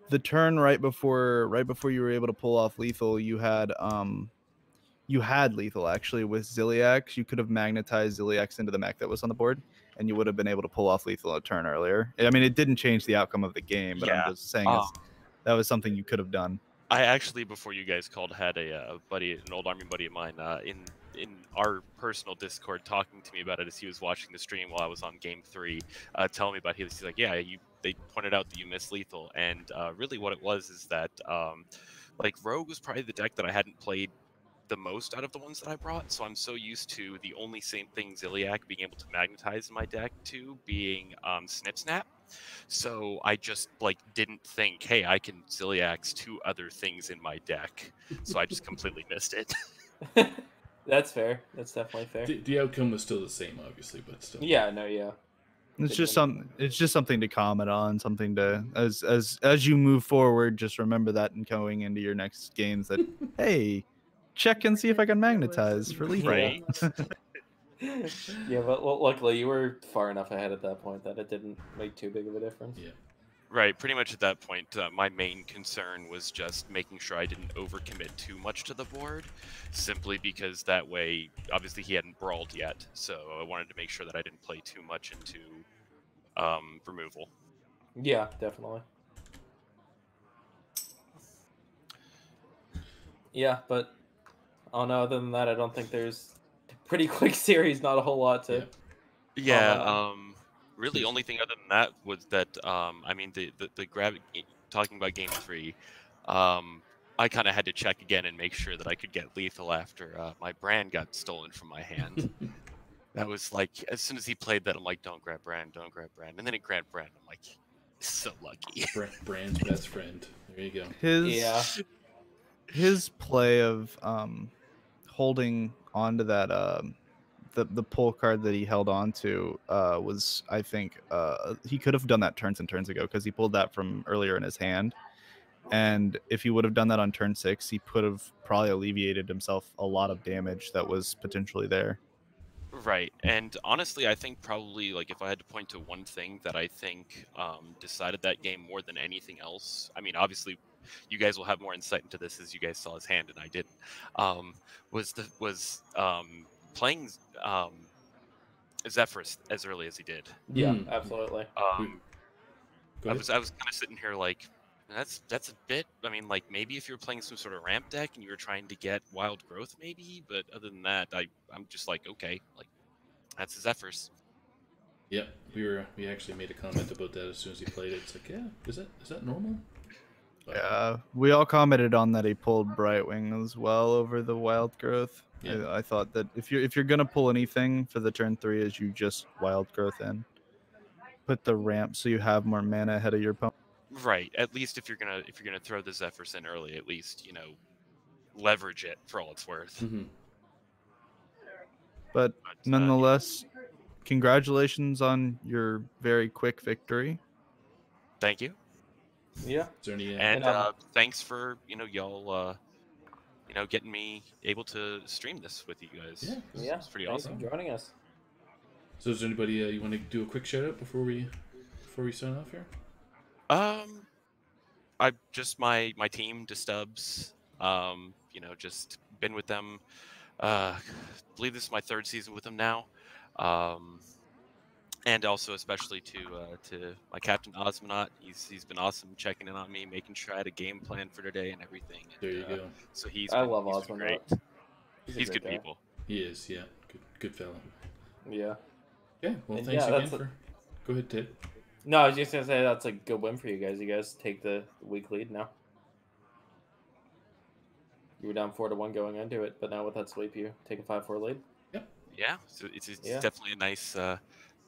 The turn right before you were able to pull off lethal, you had lethal actually with Ziliax. You could have magnetized Ziliax into the mech that was on the board, and you would have been able to pull off lethal a turn earlier. I mean, it didn't change the outcome of the game, but Yeah. I'm just saying that was something you could have done. I actually, before you guys called, had an old army buddy of mine, in our personal Discord talking to me about it as he was watching the stream while I was on game 3, telling me about it. He's like, yeah, they pointed out that you missed lethal, and really what it was is that like Rogue was probably the deck that I hadn't played the most out of the ones that I brought, so I'm so used to the only same thing Ziliak being able to magnetize in my deck to being Snip Snap. So I just like didn't think, hey, I can Ziliax 2 other things in my deck. So I just completely missed it. That's fair. That's definitely fair. The outcome was still the same, obviously, but still. Yeah, no, yeah. It's just something to comment on, something to as you move forward, just remember that and going into your next games that hey, check and see if I can magnetize for lethal. Right. Yeah, but luckily you were far enough ahead at that point that it didn't make too big of a difference. Yeah. Right, pretty much at that point, my main concern was just making sure I didn't overcommit too much to the board, simply because that way, obviously he hadn't brawled yet, so I wanted to make sure that I didn't play too much into removal. Yeah, definitely. Yeah, but oh no, other than that, I don't think there's pretty quick series, not a whole lot to. Yeah, really only thing other than that was that I mean the talking about game 3, I kind of had to check again and make sure that I could get lethal after my brand got stolen from my hand. That was like, as soon as he played that, I'm like, don't grab brand, and then he grabbed brand. I'm like, so lucky. Brand's best friend. There you go. His play of holding onto that the pull card that he held on to was, I think, he could have done that turns and turns ago because he pulled that from earlier in his hand. And if he would have done that on turn 6, he could have probably alleviated himself a lot of damage that was potentially there. Right, and honestly, I think probably, like, if I had to point to one thing that I think decided that game more than anything else, I mean, obviously, you guys will have more insight into this as you guys saw his hand and I didn't, was playing Zephyrus as early as he did. Yeah, absolutely. I was kind of sitting here like, that's a bit. I mean, like maybe if you're playing some sort of ramp deck and you were trying to get wild growth, maybe. But other than that, I'm just like, okay, like that's Zephyrus. Yep, we actually made a comment about that as soon as he played it. It's like, yeah, is that normal? But, yeah, we all commented on that he pulled Brightwing as well over the wild growth. Yeah. I thought that if you're gonna pull anything for the turn 3, is you just wild growth in, put the ramp so you have more mana ahead of your opponent. Right. At least if you're gonna throw the Zephyrus in early, at least leverage it for all it's worth. mm-hmm. But nonetheless, congratulations on your very quick victory. Thank you. Yeah. Is there any, and thanks for y'all getting me able to stream this with you guys. Yeah, it's pretty Thanks awesome. for joining us. So is there anybody you want to do a quick shout out before we sign off here? I just my team, Distubs. Just been with them. Believe this is my 3rd season with them now. And also especially to my captain Osmonaut. He's been awesome checking in on me, making sure I had a game plan for today and everything. And, There you go. So I love been Osmonaut. great. He's good guy. people. He is, yeah. Good fella. Yeah. Yeah, well, And thanks yeah, again that's for... Go ahead, Ted. No, I was just gonna say that's a good win for you guys. You guys take the week lead now. You were down 4-1 going into it, but now with that sweep, you take a 5-4 lead. Yeah, so it's Yeah. definitely a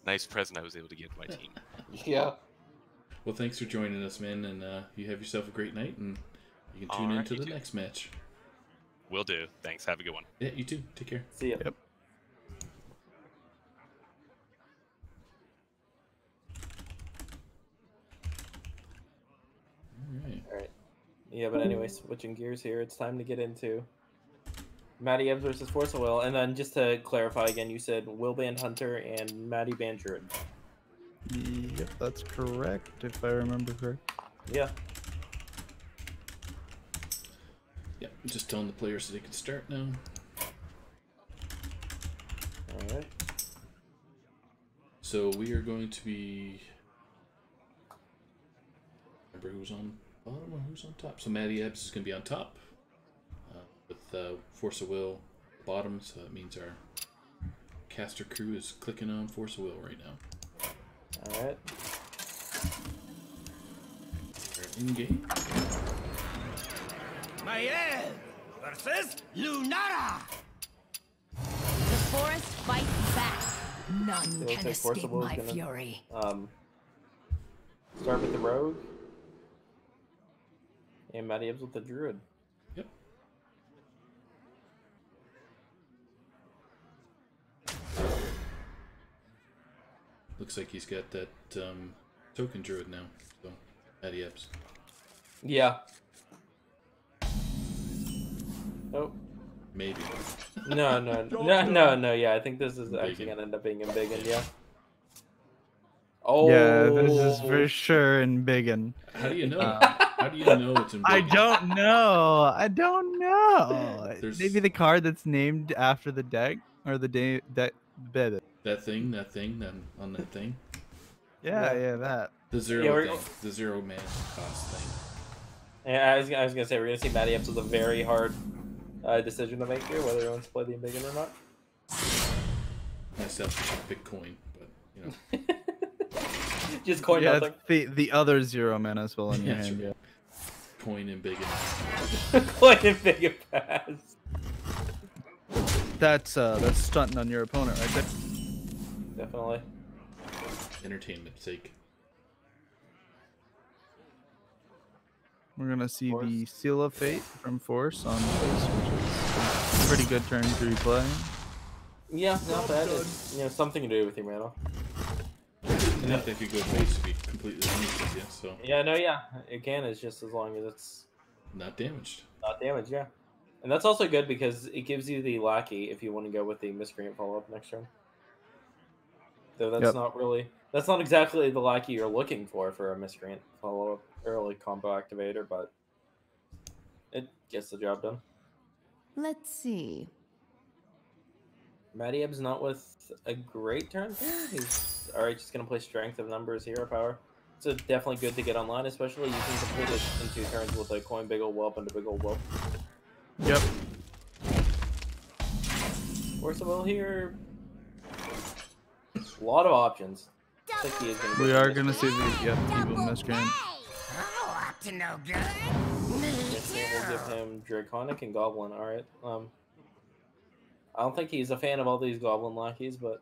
nice present I was able to give my team. Yeah. Well, thanks for joining us, man, and you have yourself a great night, and you can tune All right, into you the too. next match. Will do. Thanks. Have a good one. Yeah, you too. Take care. See ya. Yep. All right. Yeah, but anyway, switching gears here, it's time to get into Matty Ebbs versus Force of Will. And then just to clarify again, you said Will banned Hunter and Matty banned Druid. Yep, that's correct, if I remember correct. Yeah. Yeah, I'm just telling the players so they can start now. Alright. So we are going to be... Remember who's on bottom or who's on top? So Matty Ebbs is going to be on top. With Force of Will bottom, so that means our caster crew is clicking on Force of Will right now. Alright. We're in game. Mael versus Lunara. The forest fights back. None It looks can like escape Forcible is my gonna fury. start with the rogue. And Matty Ebbs with the druid. Yep. Looks like he's got that token druid now. So, Matty Epps. Yeah. Oh. Maybe. No. Yeah, I think this is actually Biggin. gonna end up being in Biggin. Yeah. Oh. Yeah, this is for sure in Biggin. How do you know? How do you know it's in I Biggin? don't know. I don't know. There's- Maybe the card that's named after the deck or the deck. That thing, then on that thing. Yeah, that. The zero Yeah, we're- thing. The 0 man cost thing. Yeah, I was gonna say we're gonna see Matty Ebbs with a very hard decision to make here, whether he wants to play the Biggin or not. Myself just a big coin, but you know. Just coin Yeah, nothing. it's the other 0 mana as well in your Yeah, hand. sure. Yeah. Coin and Biggin. Coin and Biggin pass. That's stunting on your opponent right there. Definitely. Entertainment sake. We're gonna see Force. the Seal of Fate from Force on face, which is a pretty good turn to replay. Yeah, not bad. It's, something to do with your mana. Enough that could go face to be completely honest with you, so Yeah, no, yeah. It can, it's just as long as it's not damaged. not damaged, yeah. And that's also good because it gives you the lackey if you want to go with the miscreant follow-up next turn. Though that's Yep. that's not exactly the lackey you're looking for a miscreant follow-up early combo activator, but it gets the job done. Let's see. Matty Ebbs not with a great turn. He's alright, just gonna play Strength of Numbers, Hero Power. So definitely good to get online, especially you can complete it in 2 turns with a Coin Big Ol' Whelp and a Big Ol' Whelp. Yep. Force of Will here. A lot of options. I think he is gonna We be are the gonna see miscreant. the Evil Miscreant. Oh, up to no good. Me Miscreant will give too. him Draconic and Goblin. Alright. I don't think he's a fan of all these Goblin lackeys, but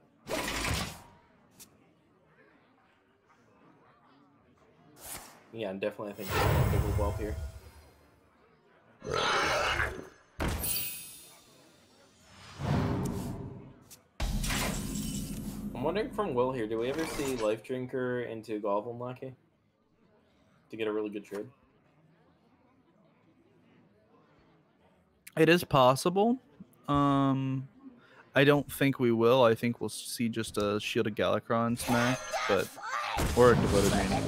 yeah, definitely I think he's going to Big Ol' Whelp here. I'm wondering from Will here, do we ever see Life Drinker into Goblin Lackey? To get a really good trade? It is possible. I don't think we will. I think we'll see just a Shield of Galakron smack, but or a Devoted Maniac.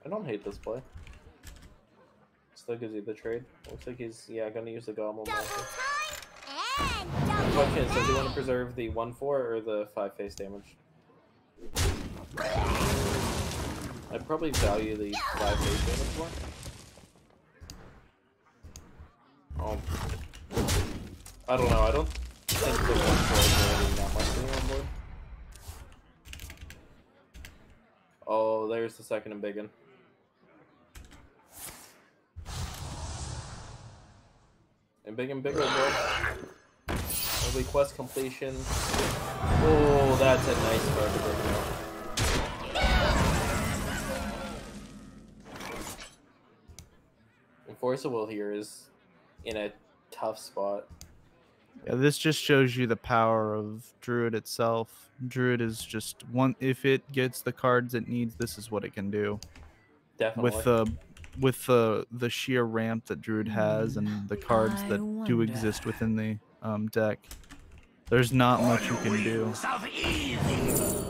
I don't hate this play. Still gives you the trade. Looks like he's, gonna use the Goblin Double Lackey. time and The double question is, does he want to pay. preserve the 1/4 or the 5 face damage? I'd probably value the 5 face damage more. I don't know. I don't think the 1/4 is really that much to on board. Oh, there's the second and Biggin. And Biggin bigger board. Will be quest completion. Oh, that's a nice card to bring out. And Force of Will here is in a tough spot. Yeah, this just shows you the power of Druid itself. Druid is just one. If it gets the cards it needs, this is what it can do. Definitely. With the sheer ramp that Druid has and the cards I that do wonder. exist within the deck, there's not much you can do. Of evil.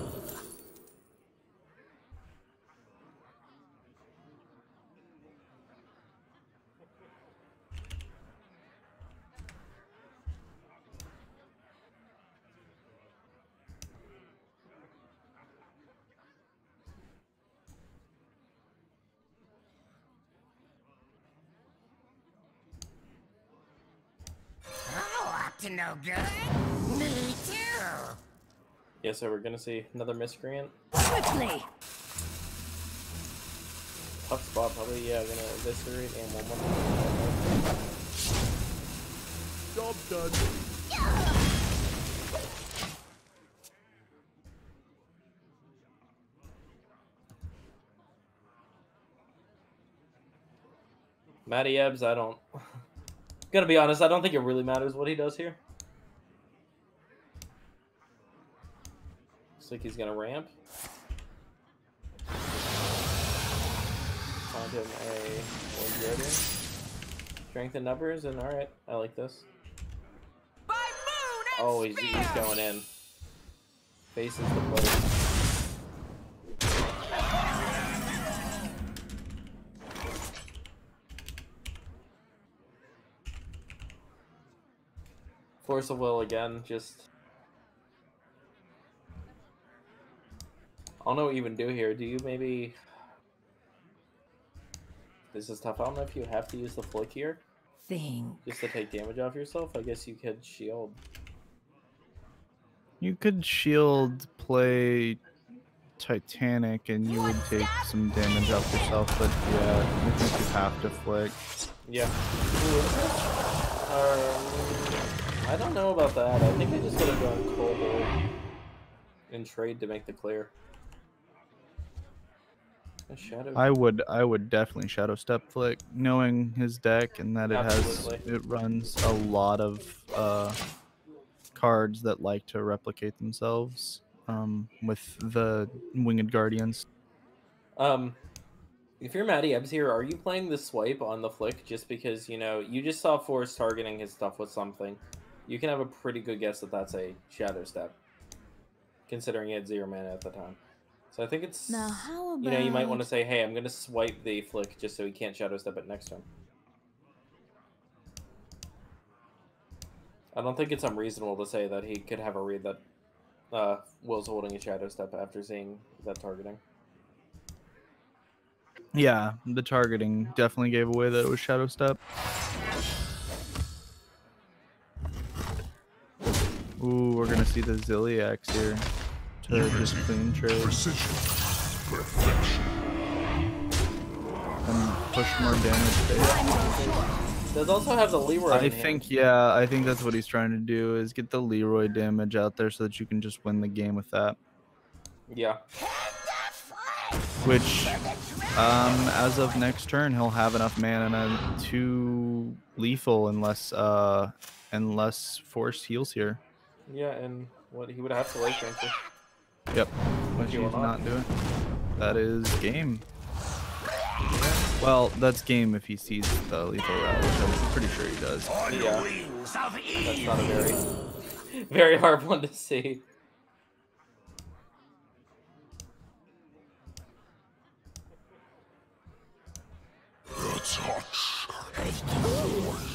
Oh, up to no good. Me too. Yeah, so we're gonna see another miscreant. Quickly. tough spot. Probably, yeah, gonna eviscerate and one more. Job done. Matty Ebbs, I don't. Gonna be honest, I don't think it really matters what he does here. Looks like he's gonna ramp. Find him a one strength in numbers, and alright, I like this. Oh, he's going in. Faces the plate. Force of Will again, just... I don't know what you even do here. Do you maybe... This is tough. I don't know if you have to use the flick here. Just to take damage off yourself. I guess you could shield. You could shield, play Titanic, and you would take some damage off yourself, but yeah, I think you have to flick. Yeah. I don't know about that. I think I just gotta go on Cobalt and trade to make the clear. A shadow. I would definitely Shadow Step flick, knowing his deck and that it runs a lot of cards that like to replicate themselves with the Winged Guardians. If you're Matty Ebbs here, are you playing the swipe on the flick just because, you know, you just saw Force targeting his stuff with something? You can have a pretty good guess that that's a Shadow Step, considering he had 0 mana at the time. So I think it's, now, how about... you know, you might want to say, hey, I'm going to swipe the flick just so he can't Shadow Step it next turn. I don't think it's unreasonable to say that he could have a read that Will's holding a Shadow Step after seeing that targeting. Yeah, the targeting definitely gave away that it was Shadow Step. Ooh, we're gonna see the Ziliax here to just clean trade. Precision. Perfection. And push more damage. Does also have the Leroy. I think that's what he's trying to do, is get the Leroy damage out there so that you can just win the game with that. Yeah. Which, as of next turn, he'll have enough mana to lethal unless Force heals here. Yeah, and what he would have to life transfer. Yep, which he's not doing. That is game. Well, that's game if he sees the lethal route, which I'm pretty sure he does. Yeah, that's not a very hard one to see.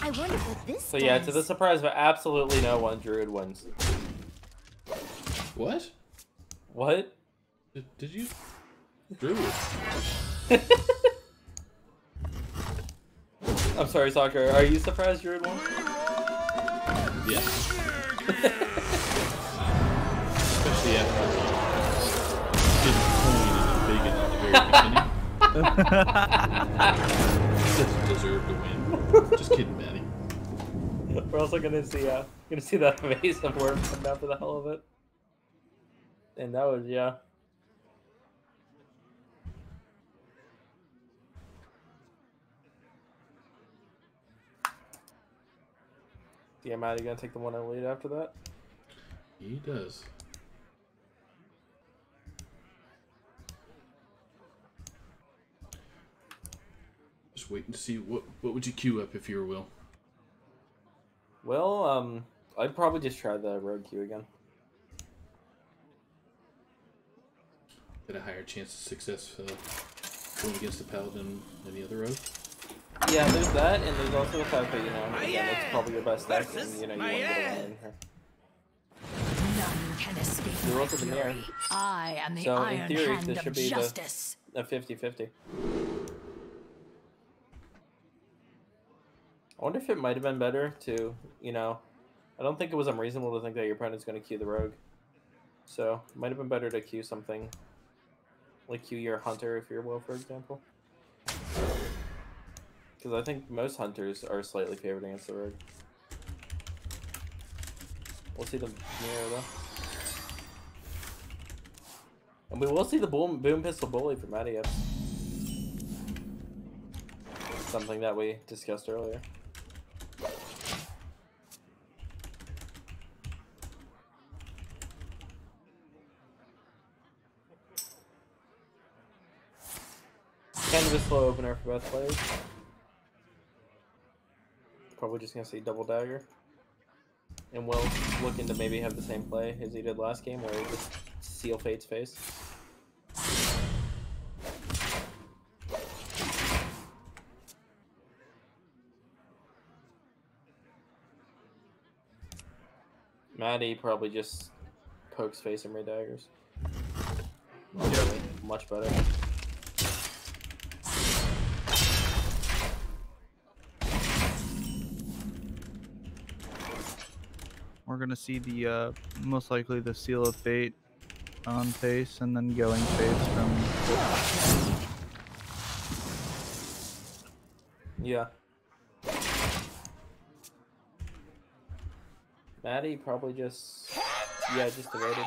I wonder what this So yeah, to the surprise of absolutely no one, Druid wins. What? What? Did you? Druid. I'm sorry, Soccer. Are you surprised Druid won? Yeah. Especially after getting coin and big at the very beginning. Doesn't deserve to win. Just kidding, Maddie. We're also gonna see that face of Worm come down for the hell of it. And that was, yeah. Yeah, Matt, you gonna take the 1-0 lead after that? He does. Just waiting to see what would you queue up if you were Will? Well, I'd probably just try the rogue queue again. Get a higher chance of success going against the paladin than the other rogue. Yeah, there's that, and there's also the fact that, you know, again, it's probably your best deck, and, you know, you want to get a win in here. None can escape You're my also the mirror. fury. I am the So, in iron theory, hand this of should be justice. a 50-50. I wonder if it might have been better to, you know, I don't think it was unreasonable to think that your opponent's going to queue the rogue. So, it might have been better to queue something, like queue your hunter if you're Will, for example. Because I think most hunters are slightly favored against the rogue. We'll see the mirror though. And we will see the boom pistol bully from Matty Epps. Something that we discussed earlier. Kind of a slow opener for both players. Probably just gonna see double dagger. And Will looking to maybe have the same play as he did last game where he just seal Fate's face. Maddie probably just pokes face and red daggers. Much better. We're gonna see the most likely the Seal of Fate on face, and then going face from. Yeah. Maddie probably just just evaded.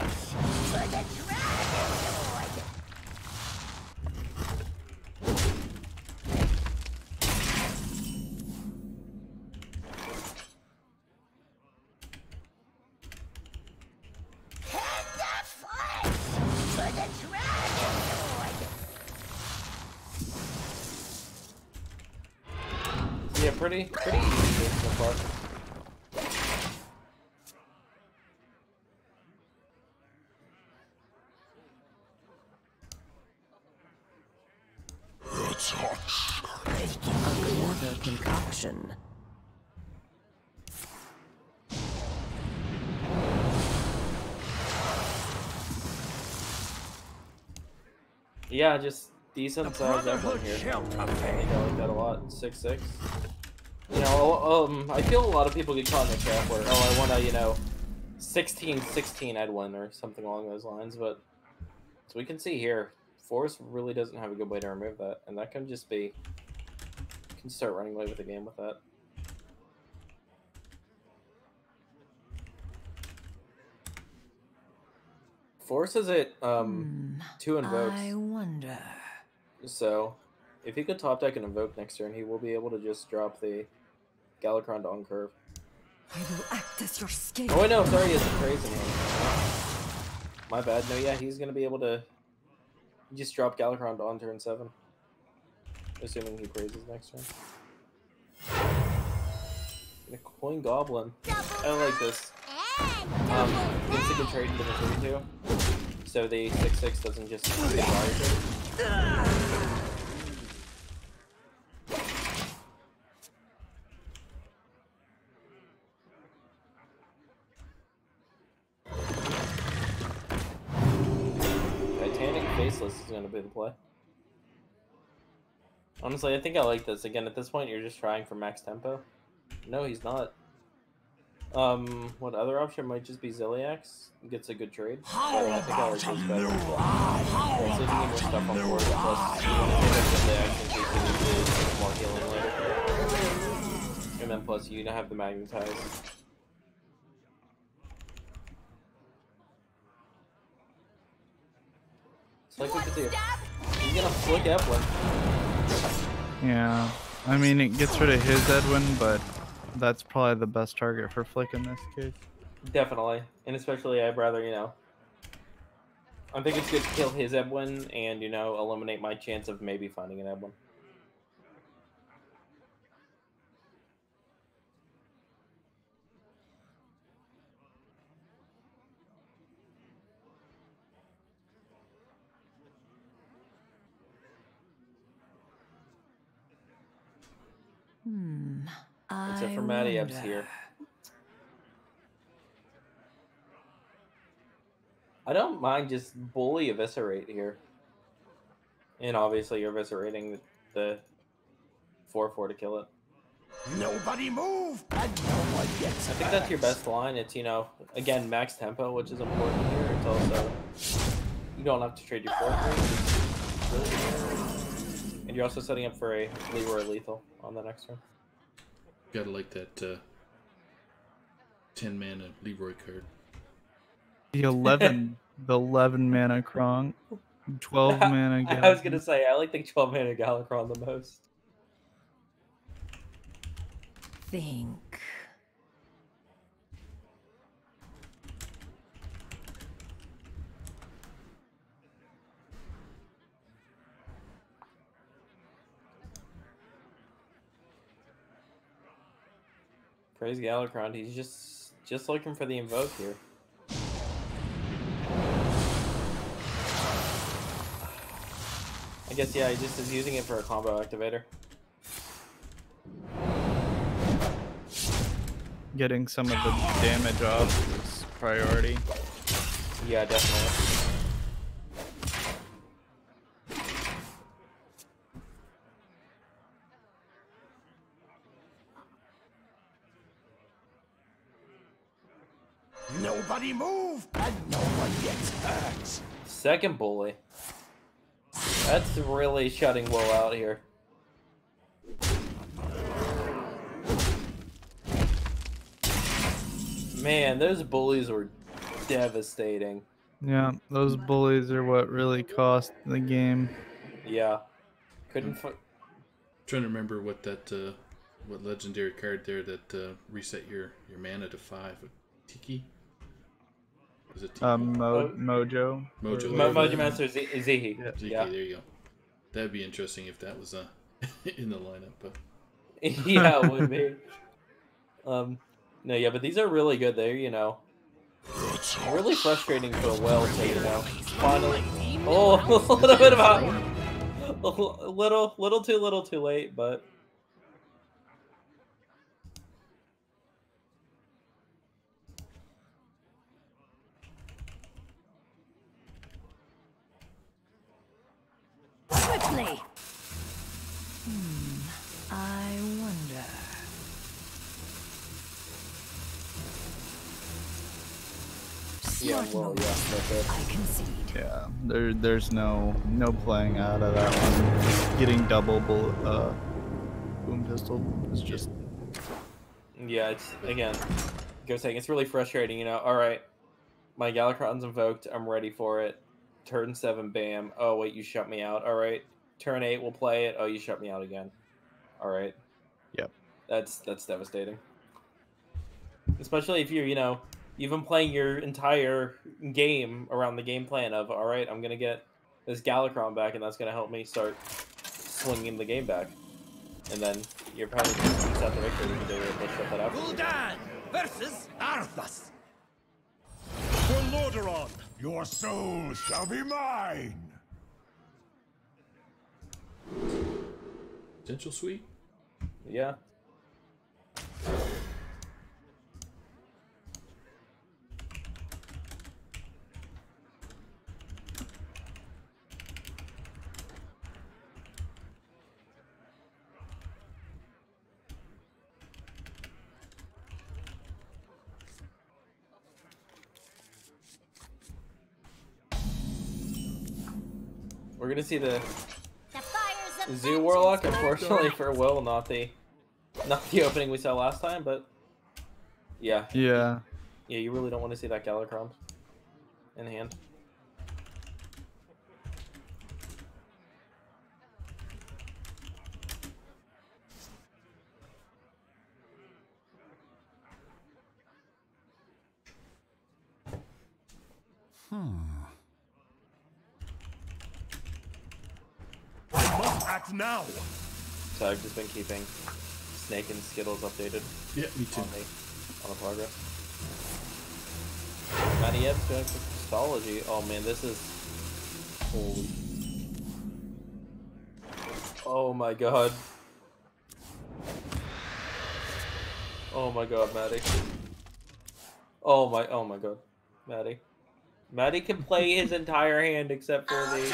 Yeah, pretty easy so far. Another concoction. Yeah, just decent size Evelyn here. I think I like that a lot. 6'6". You know, I feel a lot of people get caught in the trap where, oh, I want to, you know, 16-16 Edwin or something along those lines, but as we can see here, Force really doesn't have a good way to remove that, and that can just be, you can start running away with the game with that. Force is at 2 invokes. I wonder. So, if he could top deck and invoke next turn, he will be able to just drop the Galakrond on curve. I will act as your scapegoat. Oh wait, no, sorry, he has a praise in hand. My bad. No, yeah, he's gonna be able to just drop Galakrond on turn 7. Assuming he praises next turn. And a Coin Goblin. I like this. It's a good trade into the 32. So the 6/6 doesn't just get fired. Titanic Faceless is going to be the play. Honestly, I think I like this. Again, at this point, you're just trying for max tempo. No, he's not. What other option might just be Ziliax? Gets a good trade. I think I like this better as well. Also, you get more stuff on board, plus you want to pick up Ziliax in case you need to get more healing later. And then plus you have the Magnetize. It's like we could do. He's gonna flick Evelyn. Yeah, I mean it gets rid of his Edwin, but that's probably the best target for Flick in this case. Definitely, and especially I'd rather, you know, I think it's good to kill his Edwin and, you know, eliminate my chance of maybe finding an Edwin. Except for Matty Epps here. I don't mind just bully eviscerate here. And obviously you're eviscerating the 4/4 to kill it. Nobody move, and no one gets I think that's your best line. It's, you know, again, max tempo, which is important here. It's also, you don't have to trade your 4/3. And you're also setting up for a Leroy lethal on the next turn. Gotta like that 10 mana Leroy card. The 11 mana Kronk. 12 mana Galakrond. I was gonna say I like the 12 mana Galakrond the most. Think. Praise Galakrond. He's just looking for the invoke here. I guess yeah, he just is using it for a combo activator. Getting some of the damage off is priority. Yeah, definitely. Nobody move, and no one gets hurt. Second bully. That's really shutting Will out here. Man, those bullies were devastating. Yeah, those bullies are what really cost the game. Yeah. Couldn't Trying to remember what that what legendary card there that reset your mana to 5. Tiki? Was it Tiki? Mojo. Mojo. Mojo Master Zihi. Yeah. Tiki, Yeah. there you go. That'd be interesting if that was in the lineup. But Yeah, it would be. No, yeah, but these are really good. They're, you know, really frustrating for Will to, you know, finally. Oh, a little bit about a little too late, but. Quickly. I wonder. Yeah, well, yeah, that's it. I concede. Yeah, there's no playing out of that one. Getting double boom pistol is just. Yeah, it's again, go saying it's really frustrating. You know, all right, my Galakrond's invoked. I'm ready for it. Turn 7, bam. Oh wait, you shut me out. All right. Turn 8, we'll play it. Oh, you shut me out again. All right. Yep. That's devastating. Especially if you're, you know, you've been playing your entire game around the game plan of, all right, I'm gonna get this Galakrond back, and that's gonna help me start swinging the game back. And then you're probably going to squeeze out the victory because they were able to shut that out. Gul'dan versus Arthas. For Lordaeron, your soul shall be mine. Potential sweep? Yeah. We're gonna see the Zoo Warlock, unfortunately for Will, not the opening we saw last time, but yeah. Yeah. Yeah, you really don't want to see that Galakrond in hand. I must act now. So I've just been keeping Snake and Skittles updated. Yeah, me too. On the progress. Matty Ebbs going for Crystology. Oh man, this is holy. Oh my god. Oh my god, Maddie. Oh my god, Maddie. Maddie can play his entire hand except for the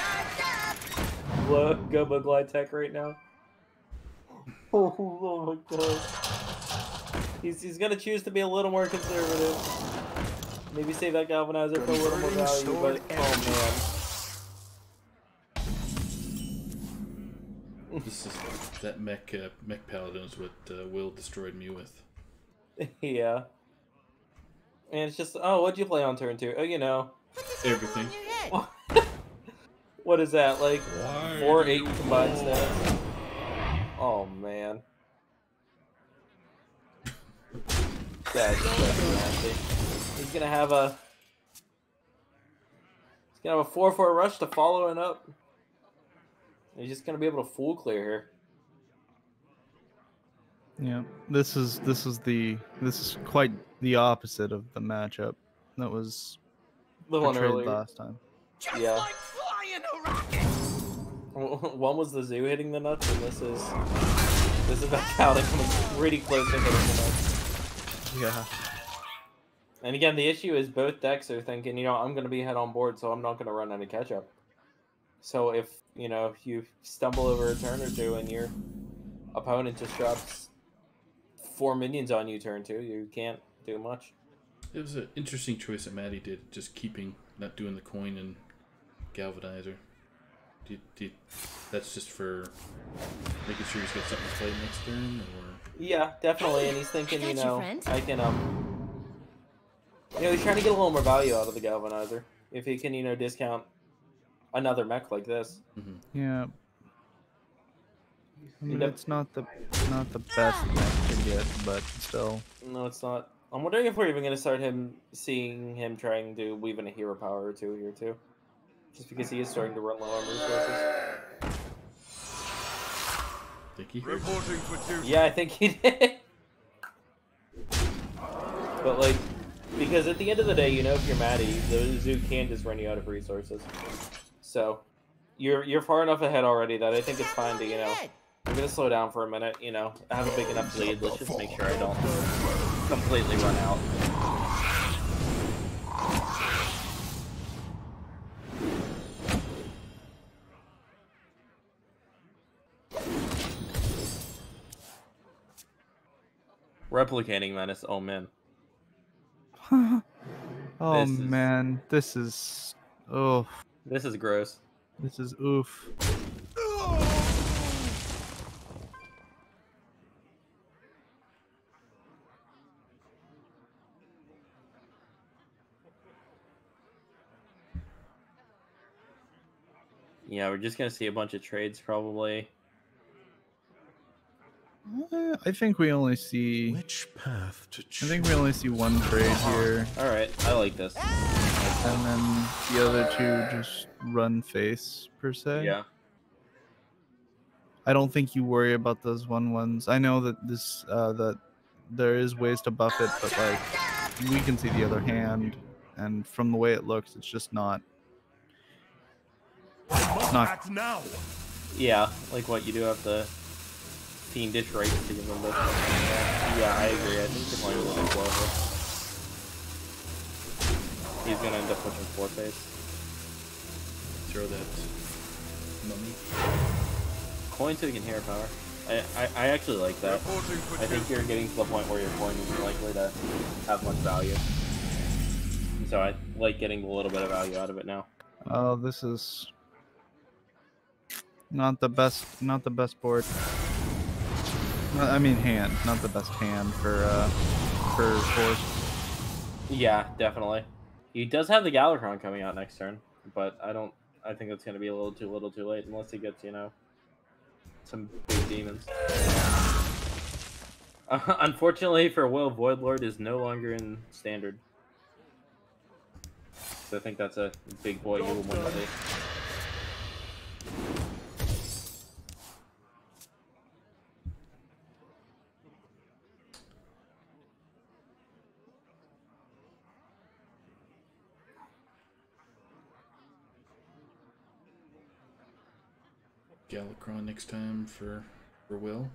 Goba Glide Tech right now. Oh my god. He's gonna choose to be a little more conservative. Maybe save that Galvanizer for a little more value, but oh This is that mech paladin is what Will destroyed me with. Yeah. And it's just, oh, what'd you play on turn 2? Oh, you know. Everything. What is that, like Why 4-8 do combined you stats? Oh man. That's nasty. He's gonna have a 4-4 rush to follow it up. He's just gonna be able to full clear here. Yeah, this is quite the opposite of the matchup that was The one portrayed earlier. last time. Just Yeah. like flying a rocket. One was the zoo hitting the nuts, and this is Paladin coming pretty close to hitting the nuts. Yeah. And again, the issue is both decks are thinking, I'm going to be head on board, so I'm not going to run any catch up. So if you stumble over a turn or two and your opponent just drops 4 minions on you turn 2, you can't do much. It was an interesting choice that Maddie did, just not doing the coin and galvanizer. That's just for making sure he's got something to play next turn, or? Yeah, definitely, and he's thinking, I got you, friend. I can, he's trying to get a little more value out of the galvanizer. If he can, discount another mech like this. Mm-hmm. Yeah. I mean, it's not the best mech to get, but still. No, it's not. I'm wondering if we're even going to start seeing him trying to weave in a hero power or two here too. Just because he is starting to run low on resources. Think he Reporting for duty. Yeah, I think he did. But because at the end of the day, if you're Maddie, the zoo can just run you out of resources. So you're far enough ahead already that I think it's fine to, I'm gonna slow down for a minute, I have a big enough lead. Let's just make sure I don't completely run out. Replicating Menace, oh man. Oh man, this is oof. This is gross. This is oof. Yeah, we're just gonna see a bunch of trades probably. I think we only see. Which path to choose? I think we only see one trade here, All right, I like this. and then the other two just run face per se. Yeah. I don't think you worry about those 1/1s. I know that that there is ways to buff it, but we can see the other hand, and from the way it looks, it's just not. It's not. Act now. Yeah, like what you do have the fiendish right to give them both. Yeah, I agree. I think you're playing a little bit closer. He's gonna end up pushing 4 face. Throw that mummy. Coin so you can hero power. I actually like that. Reporting for I think duty. you're getting to the point where your coin isn't likely to have much value. So I like getting a little bit of value out of it now. Oh, this is not the best. Not the best board. I mean, hand. Not the best hand for force. Yeah, definitely. He does have the Galakron coming out next turn, but I think it's gonna be a little too late unless he gets, some big demons. Unfortunately for Will, Voidlord is no longer in standard. So I think that's a big boy you will want to see. Galakron next time for Will.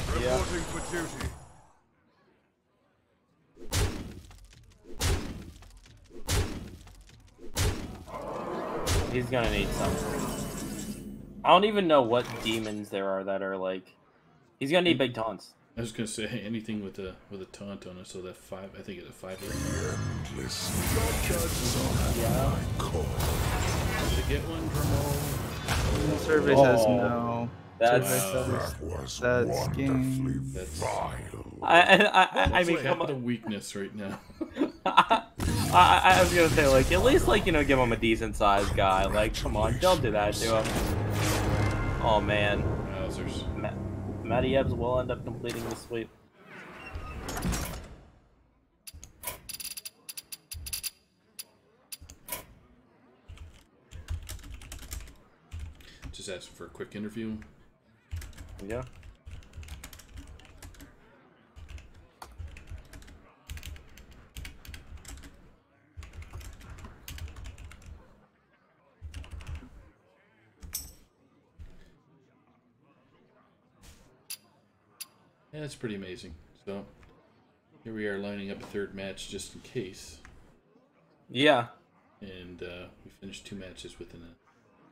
Reporting for duty. He's gonna need some. I don't even know what demons there are that are like. He's gonna need big taunts. I was gonna say anything with a taunt on it, so that 5. I think it's a 5. Yeah. Did it get one, Dremel? The survey says Oh. no. That's That's game. That's I mean, like come half the on. weakness right now. I was gonna say, like, at least, like, give him a decent sized guy. Like, come on, don't do that to him. Oh man, Wowzers. Matty Ebbs will end up completing the sweep. Just asking for a quick interview. Yeah. Yeah, that's pretty amazing. So here we are lining up a third match just in case. Yeah. And we finished 2 matches within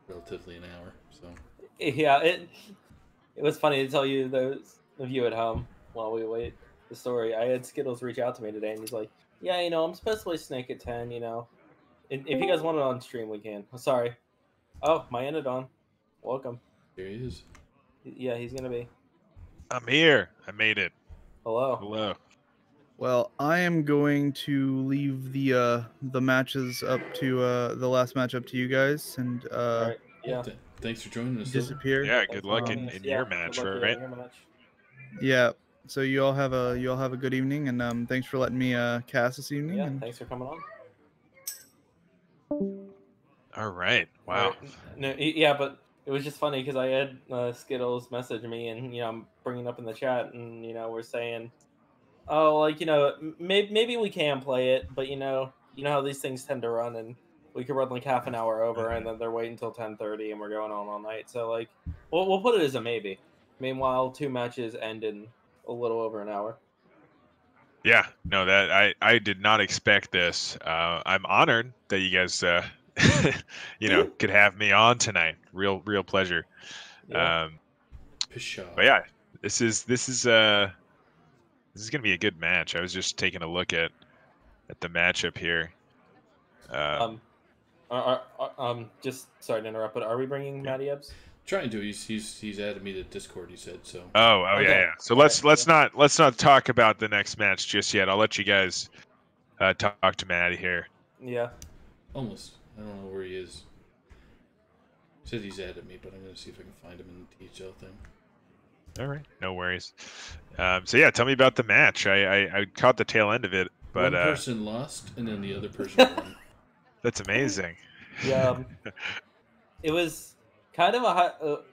relatively an hour. So Yeah, it was funny to tell you, those of you at home, while we wait the story. I had Skittles reach out to me today, and he's like, "Yeah, I'm supposed to play Snake at 10. If you guys want it on stream, we can." Sorry. Oh, my Enodon. Welcome. there he is. Yeah, he's gonna be. I'm here. I made it. Hello. Hello. Well, I am going to leave the matches up to the last match up to you guys and All right. Yeah. Thanks for joining us. disappear. Yeah, good luck in Yeah, your good match, luck right? in your match. Yeah. So you all have a good evening, and thanks for letting me cast this evening. Yeah, and thanks for coming on. All right. Wow. Right. No, yeah, but it was just funny because I had Skittles message me, and I'm bringing up in the chat, and we're saying, oh, like maybe we can play it, but you know how these things tend to run, and we could run like half an hour over, and then they're waiting until 10:30, and we're going on all night. So like, we'll put it as a maybe. Meanwhile, 2 matches end in a little over an hour. Yeah. No, that I did not expect this. I'm honored that you guys could have me on tonight. Real pleasure. Yeah. Pshaw. But yeah, this is gonna be a good match. I was just taking a look at the matchup here. Just sorry to interrupt, but are we bringing Matty Ebbs? Trying to. He's added me to Discord. He said so. Oh Okay. yeah. So All let's right, not talk about the next match just yet. I'll let you guys talk to Maddie here. Yeah. Almost. I don't know where he is. He said he's added me, but I'm gonna see if I can find him in the THL thing. All right, no worries. So yeah, tell me about the match. I caught the tail end of it, but one person lost, and then the other person won. that's amazing. Yeah. It was kind of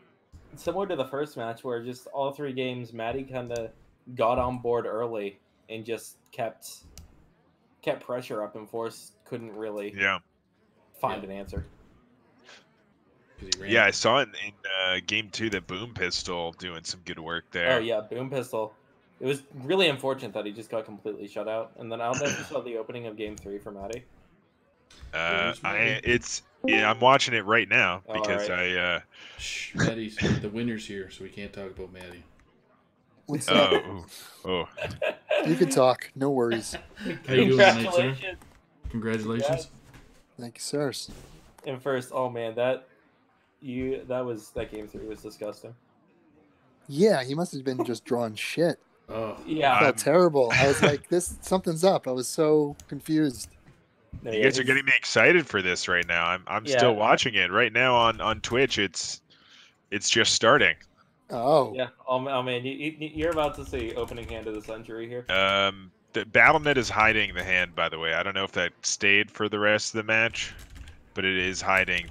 similar to the first match, where just all 3 games, Maddie kind of got on board early and just kept pressure up, and Force couldn't really find an answer. Yeah, I saw it in game 2 that Boom Pistol doing some good work there. Oh yeah, Boom Pistol. It was really unfortunate that he just got completely shut out. And then I don't know if you saw the opening of game 3 for Maddie. I'm watching it right now Oh, because alright. Shh, Maddie's the winner's here, so we can't talk about Maddie. What's up? Oh. You can talk. No worries. How you doing tonight, sir? Congratulations. Congratulations. Thank you, sirs. And first, oh man, that game 3 was disgusting. Yeah, he must have been just drawing shit. Oh, Yeah. I felt terrible. I was like, something's up. I was so confused. No, You yeah, guys are he's- getting me excited for this right now. I'm Yeah. still watching it right now on Twitch. It's just starting. Oh. Yeah. Oh man, you're about to see opening hand of the century here. The BattleNet is hiding the hand, by the way. I don't know if that stayed for the rest of the match, but it is hiding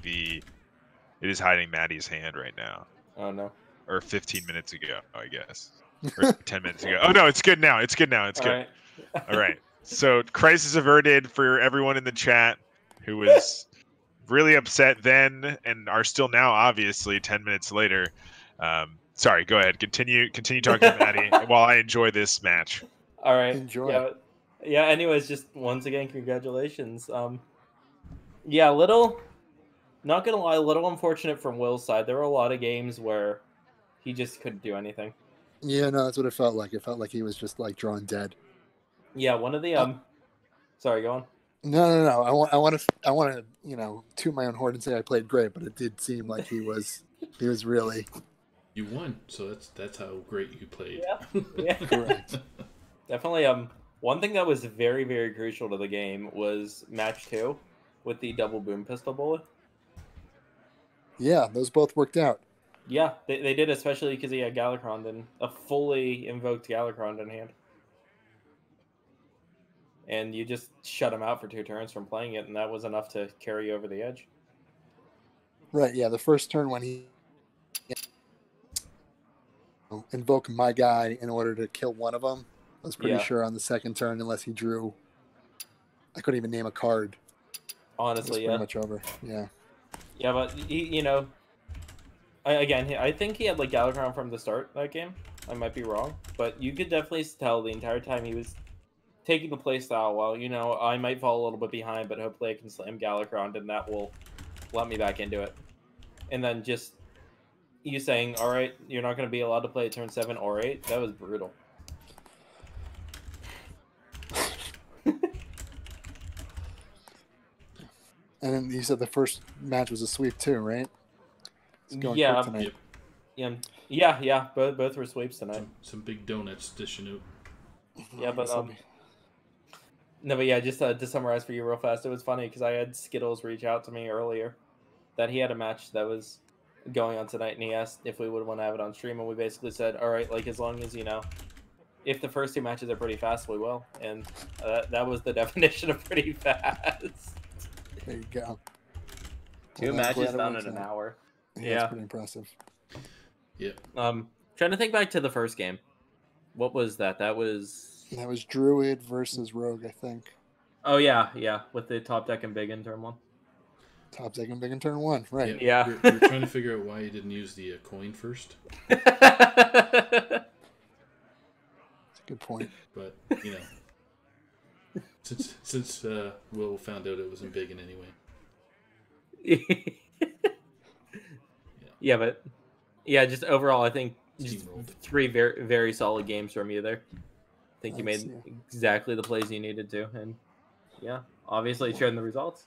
Maddie's hand right now. Oh no. Or 15 minutes ago, I guess. Or 10 minutes ago. Oh no, it's good now. It's good now. It's good. Alright. All right. So crisis averted for everyone in the chat who was really upset then and are still now, obviously, 10 minutes later. Sorry, go ahead. Continue talking to Maddie while I enjoy this match. All right. Enjoy. Yeah. Anyways, just once again, congratulations. Yeah, not gonna lie, a little unfortunate from Will's side. There were a lot of games where he just couldn't do anything. Yeah, no, that's what it felt like. It felt like he was just like drawn dead. Yeah, one of the Sorry, go on. No. I want to, you know, toot my own horn and say I played great, but it did seem like he was really. You won, so that's how great you played. Yeah. Correct. Definitely. One thing that was very, very crucial to the game was match 2 with the double boom pistol bullet. Yeah, those both worked out. Yeah, they did, especially because he had Galakrond and a fully invoked Galakrond in hand. And you just shut him out for 2 turns from playing it, and that was enough to carry over the edge. Right, yeah, the first turn when he invoked my guy in order to kill one of them, I was pretty sure on the second turn, unless he drew, I couldn't even name a card. Honestly, pretty much over, yeah. Yeah, but, you know, I think he had, like, Galakrond from the start of that game. I might be wrong, but you could definitely tell the entire time he was taking the playstyle, well, you know, I might fall a little bit behind, but hopefully I can slam Galakrond, and that will let me back into it. And then just you saying, all right, you're not going to be allowed to play at turn 7 or 8, that was brutal. And then you said the first match was a sweep too, right? It's going Yeah, quick tonight. yeah. Both were sweeps tonight. Some big donuts dishing out. Yeah, but no, but yeah, just to summarize for you real fast, it was funny because I had Skittles reach out to me earlier that he had a match that was going on tonight, and he asked if we would want to have it on stream, and we basically said, all right, like, as long as, you know, if the first 2 matches are pretty fast, we will. And that was the definition of pretty fast. There you go. 2 matches done in an hour. Yeah, that's pretty impressive. Yeah. Trying to think back to the first game. What was that? That was Druid versus Rogue, I think. Oh yeah, with the top deck and big in turn 1. Top deck and big in turn 1, right? Yeah. We're trying to figure out why you didn't use the coin first. That's a good point. But you know, since Will found out it wasn't big in any way. Yeah, but yeah, just overall, I think just 3 very, very solid games from you there. I think you made exactly the plays you needed to, and yeah, obviously showing the results.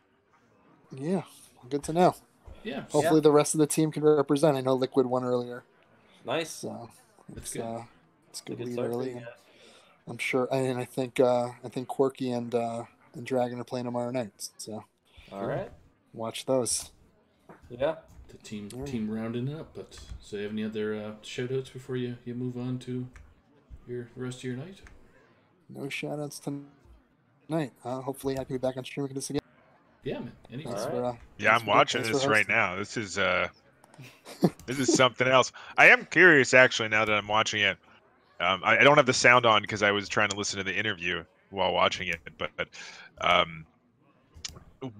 Yeah, good to know. Yeah. Hopefully the rest of the team can represent. I know Liquid won earlier. Nice. So that's good. It's good lead early. I'm sure, and I think Quirky and Dragon are playing tomorrow night. So all right, watch those. Yeah. The team rounding up. But so you have any other shout outs before you move on to the rest of your night? No shout outs tonight. Hopefully I can be back on stream with this again. Yeah, man. Anything. Yeah, I'm watching this right now. This is something else. I am curious actually now that I'm watching it. I don't have the sound on because I was trying to listen to the interview while watching it. But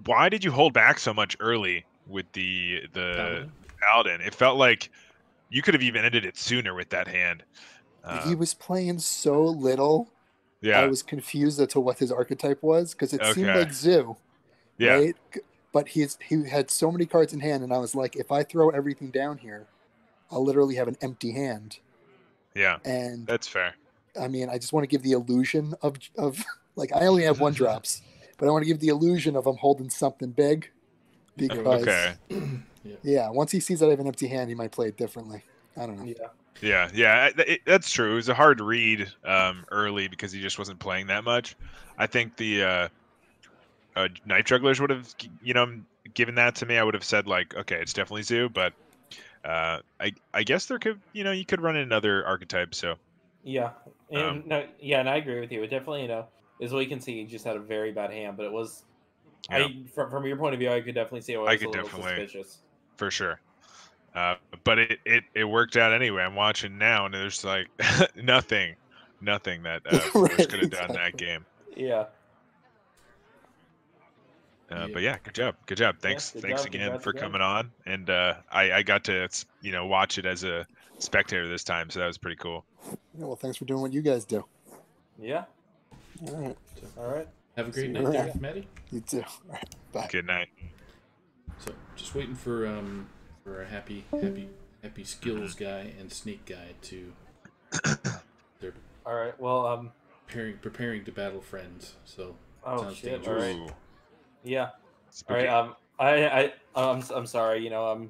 why did you hold back so much early with the Paladin? It felt like you could have even ended it sooner with that hand. He was playing so little. Yeah, I was confused as to what his archetype was because it seemed like Zoo. Yeah, right? But he had so many cards in hand, and I was like, if I throw everything down here, I'll literally have an empty hand. Yeah, and that's fair. I mean, I just want to give the illusion of like I only have 1 drops, but I want to give the illusion of I'm holding something big because yeah, once he sees that I have an empty hand, he might play it differently. I don't know. Yeah, that's true. It was a hard read early because he just wasn't playing that much. I think the Night Jugglers would have, given that to me. I would have said like, okay, it's definitely Zoo, but I guess there could, you could run in another archetype. So yeah, and and I agree with you. It definitely, as we can see, he just had a very bad hand, but it was, from your point of view, I could definitely see why it was a little suspicious. For sure. But it worked out anyway. I'm watching now, and there's like nothing that Force could have done that game. Yeah. But yeah, good job. Thanks again for coming on. And I got to watch it as a spectator this time, so that was pretty cool. Yeah, well, thanks for doing what you guys do. Yeah. All right. Have a great night, Maddie. You too. All right. Bye. Good night. So just waiting for our happy skills guy and snake guy to They're All right. Well, preparing to battle friends. So oh sounds shit! dangerous. All right. Yeah. Spooky. All right. I'm sorry. You know,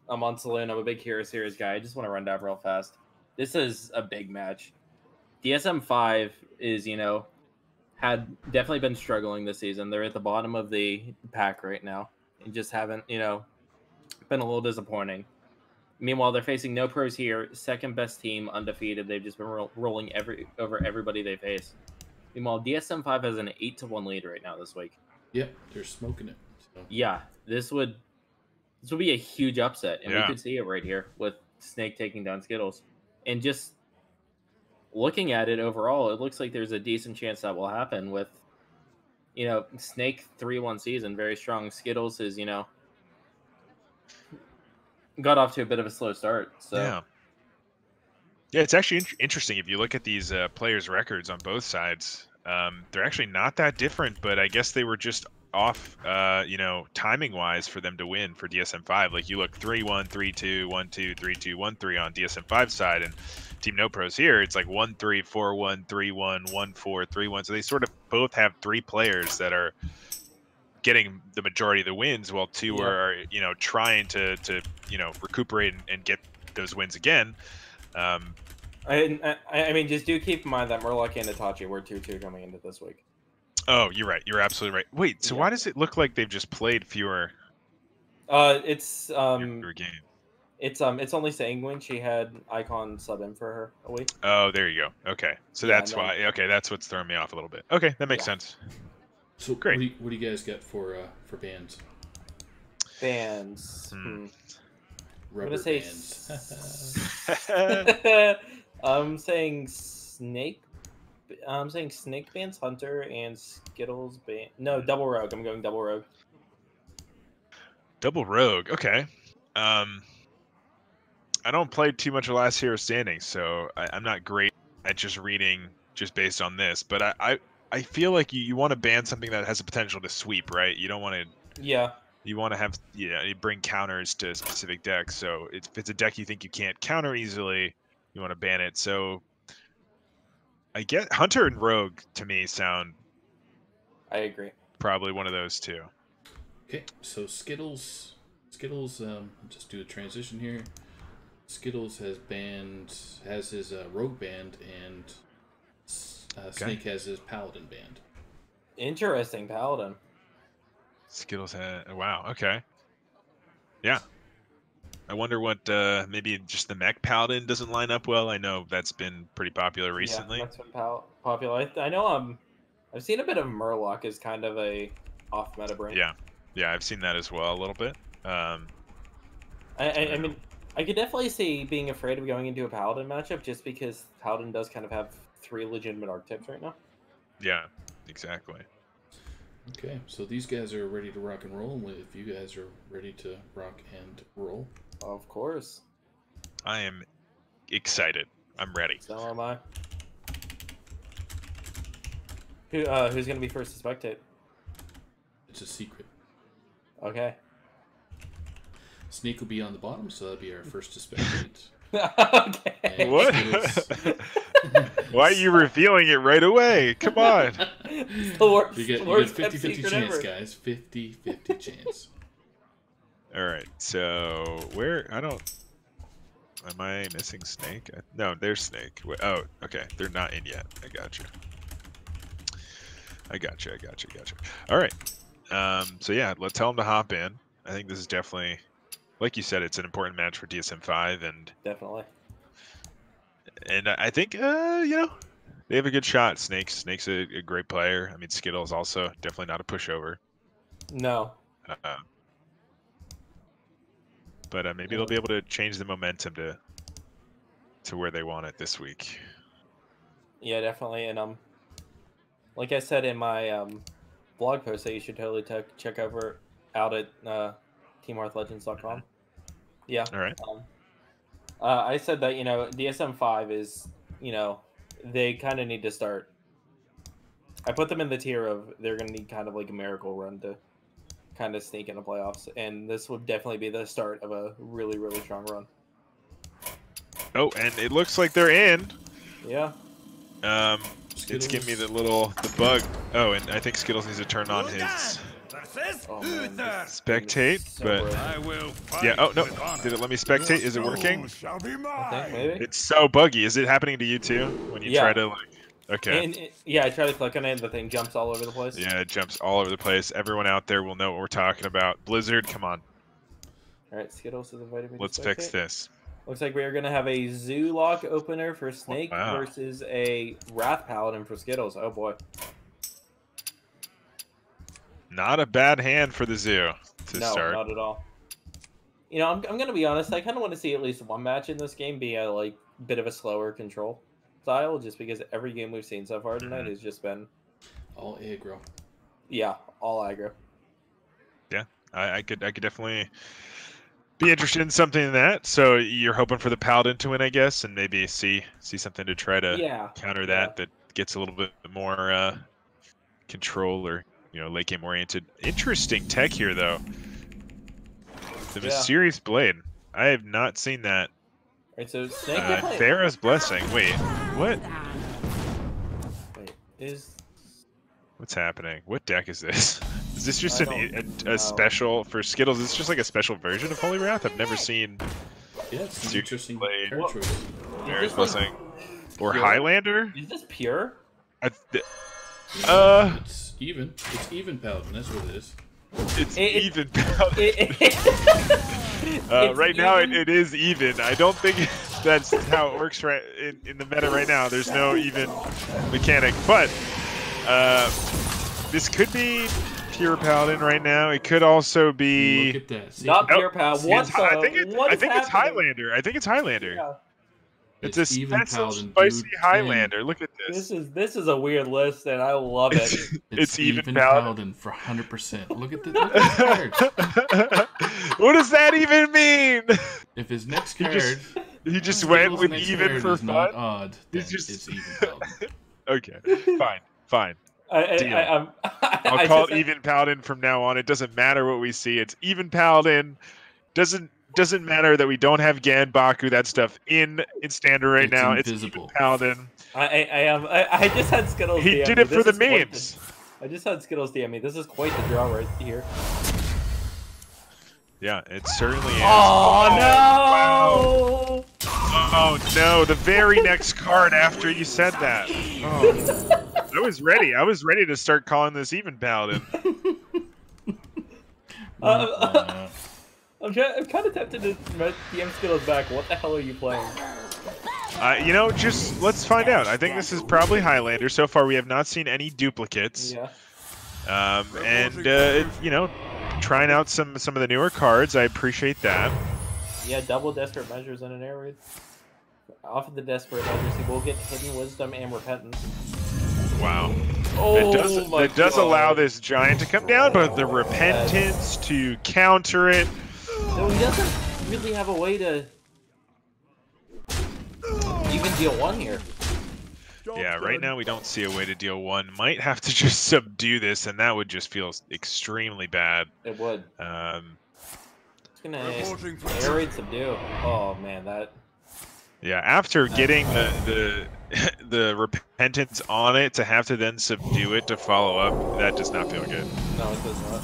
I'm on Saloon. I'm a big Hero Series guy. I just want to run down real fast. This is a big match. DSM-5 is, you know, had definitely been struggling this season. They're at the bottom of the pack right now and just haven't, you know, been a little disappointing. Meanwhile, they're facing No Pros here, second best team, undefeated. They've just been rolling over everybody they face. Meanwhile, DSM-5 has an 8-1 lead right now this week. Yep, they're smoking it. So. Yeah, this would be a huge upset, and we could see it right here with Snake taking down Skittles. And just looking at it overall, it looks like there's a decent chance that will happen with, you know, Snake 3-1 season, very strong. Skittles is, you know, got off to a bit of a slow start. So yeah, it's actually interesting if you look at these players' records on both sides. They're actually not that different, but I guess they were just off, you know, timing wise for them to win for DSM-5. Like you look 3-1, 3-2, 1-2, 3-2, 1-3 on DSM-5 side, and Team No Pros here, it's like 1-3, 4-1, 3-1, 1-4, 3-1. So they sort of both have three players that are getting the majority of the wins, while two are, you know, trying to you know, recuperate and get those wins again. I mean, just do keep in mind that Murloc and Itachi were 2-2 coming into this week. Oh, you're right. You're absolutely right. Wait, so why does it look like they've just played fewer? It's fewer games. It's only Sanguine. She had Icon sub in for her a week. Oh, there you go. Okay, so that's why. Okay, that's what's throwing me off a little bit. Okay, that makes sense. So great. What do you guys get for bans? Bans. Rubber I'm gonna say bands. I'm saying Snake. I'm saying Snake bans Hunter and Skittles ban. No, Double Rogue. I'm going Double Rogue. Double Rogue. Okay. I don't play too much of Last Hero Standing, so I'm not great at just reading just based on this. But I feel like you want to ban something that has the potential to sweep, right? You don't want to. Yeah. You want to have, you bring counters to specific decks. So if it's a deck you think you can't counter easily, you want to ban it. So I get Hunter and Rogue to me sound. I agree. Probably one of those two. Okay, so Skittles, just do a transition here. Skittles has his Rogue banned, and Snake has his Paladin banned. Interesting, Paladin. Skittles had. Wow. Okay. Yeah. I wonder what. Maybe just the mech Paladin doesn't line up well. I know that's been pretty popular recently. Yeah, that's been popular. I know. I've seen a bit of Murloc as kind of a off meta brain. Yeah. Yeah, I've seen that as well a little bit. I mean, I could definitely see being afraid of going into a Paladin matchup just because Paladin does kind of have 3 legitimate archetypes right now. Yeah, exactly. Okay, so these guys are ready to rock and roll. If you guys are ready to rock and roll. Of course. I am excited. I'm ready. So am I. Who's going to be first to spectate? It's a secret. Okay. Snake will be on the bottom, so that'll be our first to spectate. Okay. What? Why are you revealing it right away? Come on. You get 50-50 chance, guys. 50-50 chance. All right. So am I missing Snake? No, there's Snake. Oh, okay. They're not in yet. I got you. All right. So yeah, let's tell them to hop in. I think this is definitely, like you said, it's an important match for DSM-5, and definitely. And I think, they have a good shot. Snake's a great player. I mean, Skittles also definitely not a pushover. No. But maybe they'll be able to change the momentum to where they want it this week. Yeah, definitely. And like I said in my blog post that you should totally check out at teamhearthlegends.com. Yeah. All right. I said that, DSM-5 is, they kind of need to start. I put them in the tier of they're going to need kind of like a miracle run to kind of sneak into playoffs. And this would definitely be the start of a really, really strong run. Oh, and it looks like they're in. Yeah. It's giving me the bug. Oh, and I think Skittles needs to turn on his spectate, so but yeah. Oh no, did it let me spectate? Is it working? I think maybe. It's so buggy. Is it happening to you too when you try to like? Okay. And yeah, I try to click on it, and the thing jumps all over the place. Yeah, it jumps all over the place. Everyone out there will know what we're talking about. Blizzard, come on. All right, Skittles has invited me. Let's to fix this. Looks like we are going to have a Zoolock opener for Snake versus a Wrath Paladin for Skittles. Oh boy. Not a bad hand for the Zoo to start. No, not at all. You know, I'm going to be honest. I kind of want to see at least one match in this game be a like bit of a slower control style, just because every game we've seen so far tonight has just been all aggro. Yeah, all aggro. Yeah, I could definitely be interested in something in that. So you're hoping for the Paladin to win, I guess, and maybe see something to try to counter that gets a little bit more control or late game oriented. Interesting tech here though. The Mysterious Blade. I have not seen that. Right, so Snake Thera's Blessing. Wait, what? Wait, what's happening? What deck is this? Is this just a special for Skittles? Is this just like a special version of Holy Wrath? I've never seen. Yeah, it's an interesting Blade. choice. Blessing. Or Highlander? Is this pure? It's even. It's even Paladin. That's what it is. It's even Paladin. Right now, it is even. I don't think that's how it works right in the meta right now. There's no even mechanic, but this could be pure Paladin right now. It could also be Look at that. See, not pure Paladin. I think it's Highlander. I think it's Highlander. Yeah. It's a special spicy Highlander. Look at this. This is a weird list, and I love it. It's even Paladin for 100%. Look at the What does that even mean? If his next card, he just went with even for fun. Not odd. It's even Paladin. Okay, fine. I'll call it even Paladin from now on. It doesn't matter what we see. It's even Paladin. Doesn't matter that we don't have Ganbaku, that stuff in standard right now. Invisible. It's Paladin. I just had Skittles. He did it for the memes. I just had Skittles DM me. This is quite the draw right here. Yeah, it certainly is. Oh Wow. no! Oh no! The very next card after you said that. Oh. I was ready. I was ready to start calling this even Paladin. I'm kind of tempted to DM Skittles back. What the hell are you playing? Just let's find out. I think this is probably Highlander. So far, we have not seen any duplicates. Yeah. Trying out some of the newer cards. I appreciate that. Yeah, double Desperate Measures in an air raid. Off of the Desperate Measures, he will get Hidden Wisdom and Repentance. Wow. Oh, that does allow this giant to come down, but the Repentance to counter it. No, he doesn't really have a way to even deal one here. Yeah, right now we don't see a way to deal one. Might have to just subdue this, and that would just feel extremely bad. It would. It's gonna air raid subdue. Oh man, that. Yeah, after getting the Repentance on it, to have to then subdue it to follow up, that does not feel good. No, it does not.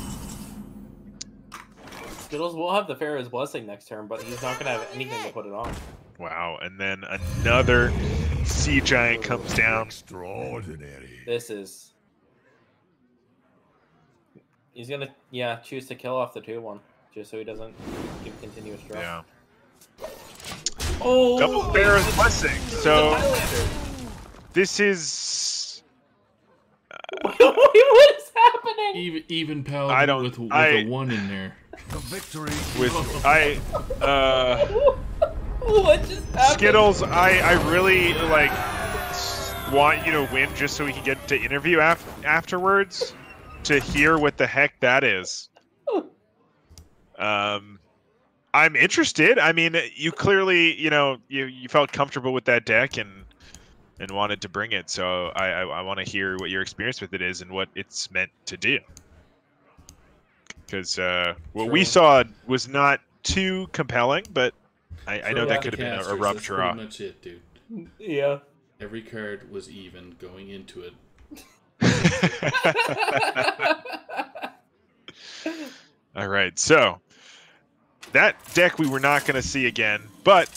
Skittles will have the Pharaoh's Blessing next turn, but he's not gonna have anything to put it on. Wow, and then another Sea Giant comes down. Extraordinary. This is. He's gonna choose to kill off the 2/1 just so he doesn't give continuous draw. Yeah. Oh, double Pharaoh's Blessing. So this is. What is happening? Even Paladin with a 1 in there. The victory. What just happened? Skittles, I really want you to win just so we can get to interview afterwards to hear what the heck that is. I'm interested. I mean, you clearly, you felt comfortable with that deck and wanted to bring it. So I want to hear what your experience with it is and what it's meant to do. Because what we saw was not too compelling, but I know that could have been a rough draw. That's pretty much it, dude. Yeah. Every card was even going into it. All right, so that deck we were not going to see again, but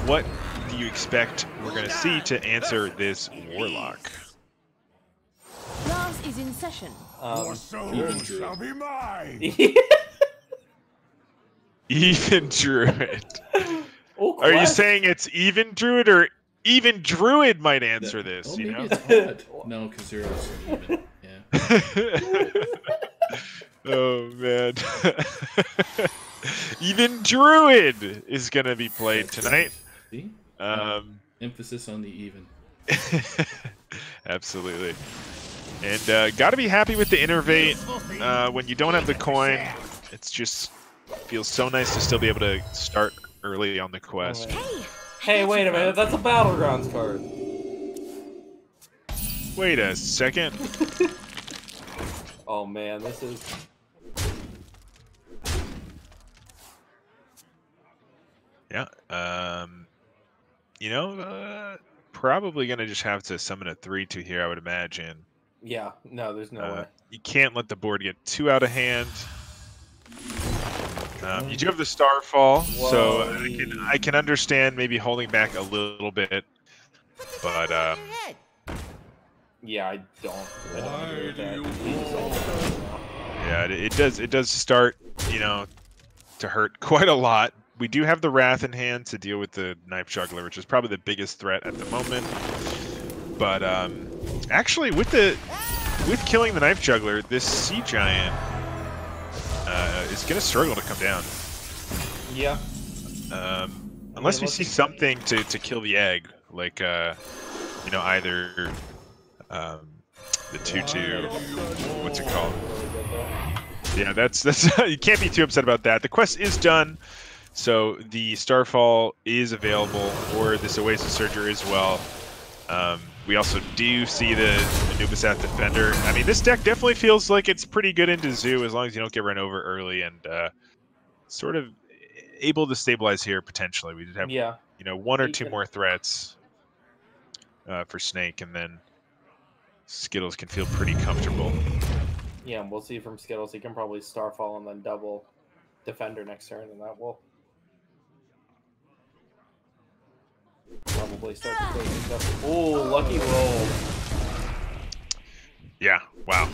what do you expect we're going to see to answer this Warlock? Class is in session. Your soul shall be mine. Even Druid. Oh, Are you saying it's even Druid, or even Druid might answer this? Oh, you maybe know? it's odd. No, because zeros are even. Yeah. Oh man. Even Druid is gonna be played tonight. See? Emphasis on the even. Absolutely. And gotta be happy with the Innervate. When you don't have the coin, it's just feels so nice to still be able to start early on the quest. Hey, wait a minute. That's a Battlegrounds card. Wait a second. Oh man, this is. Yeah. You know, probably gonna just have to summon a 3/2 here, I would imagine. Yeah. No, there's no way. You can't let the board get too out of hand. You do have the Starfall, so I can understand maybe holding back a little bit, but yeah, I don't agree with that. Yeah, it does start, you know, to hurt quite a lot. We do have the Wrath in hand to deal with the Knife Juggler, which is probably the biggest threat at the moment. But actually, with killing the Knife Juggler, this Sea Giant is going to struggle to come down. Yeah. Unless we see something to kill the egg, like you know, either the 2/2, what's it called? Yeah, that's you can't be too upset about that. The quest is done, so the Starfall is available for this Oasis Surger as well. We also do see the Anubisath Defender. I mean, this deck definitely feels like it's pretty good into Zoo as long as you don't get run over early and sort of able to stabilize here potentially. We did have, you know, 1 or 2 more threats for Snake, and then Skittles can feel pretty comfortable. Yeah, and we'll see from Skittles. He can probably Starfall and then double Defender next turn, and that will probably start to close things up. Oh, lucky roll. Yeah, wow.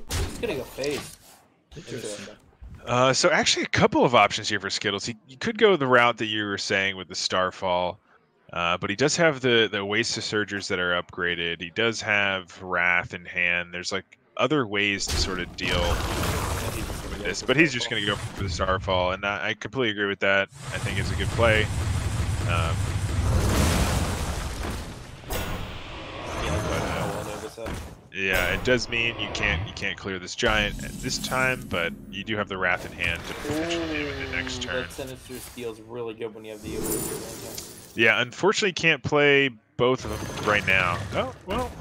Just getting a face. Interesting. So actually a couple of options here for Skittles. You could go the route that you were saying with the Starfall, but he does have the Oasis Surgers that are upgraded. He does have Wrath in hand. There's like other ways to sort of deal with this, but he's just going to go for the Starfall, and I completely agree with that. I think it's a good play. Yeah, it does mean you can't clear this giant at this time, but you do have the Wrath in hand to potentially do it the next turn. That Sinister Steel's really good when you have the illusion. Yeah, unfortunately can't play both of them right now. Oh, well.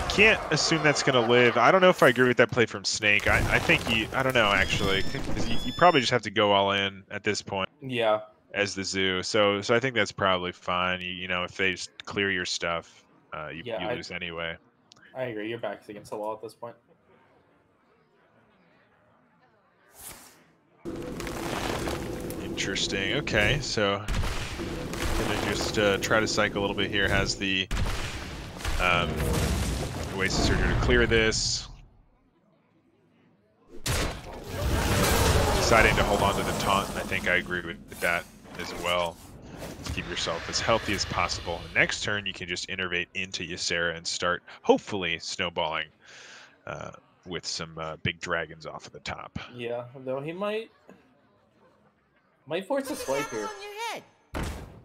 Can't assume that's going to live. I don't know if I agree with that play from Snake. I think I don't know, actually. You probably just have to go all in at this point. Yeah. As the Zoo. So I think that's probably fine. You know, if they just clear your stuff, you lose anyway. I agree. Your back's against the wall at this point. Interesting. Okay, so gonna just try to cycle a little bit here. Has the Oasis Surger to clear this. Deciding to hold on to the taunt, and I think I agree with that as well. To keep yourself as healthy as possible. Next turn, you can just innervate into Ysera and start, hopefully, snowballing with some big dragons off of the top. Yeah, though he might force a swipe here.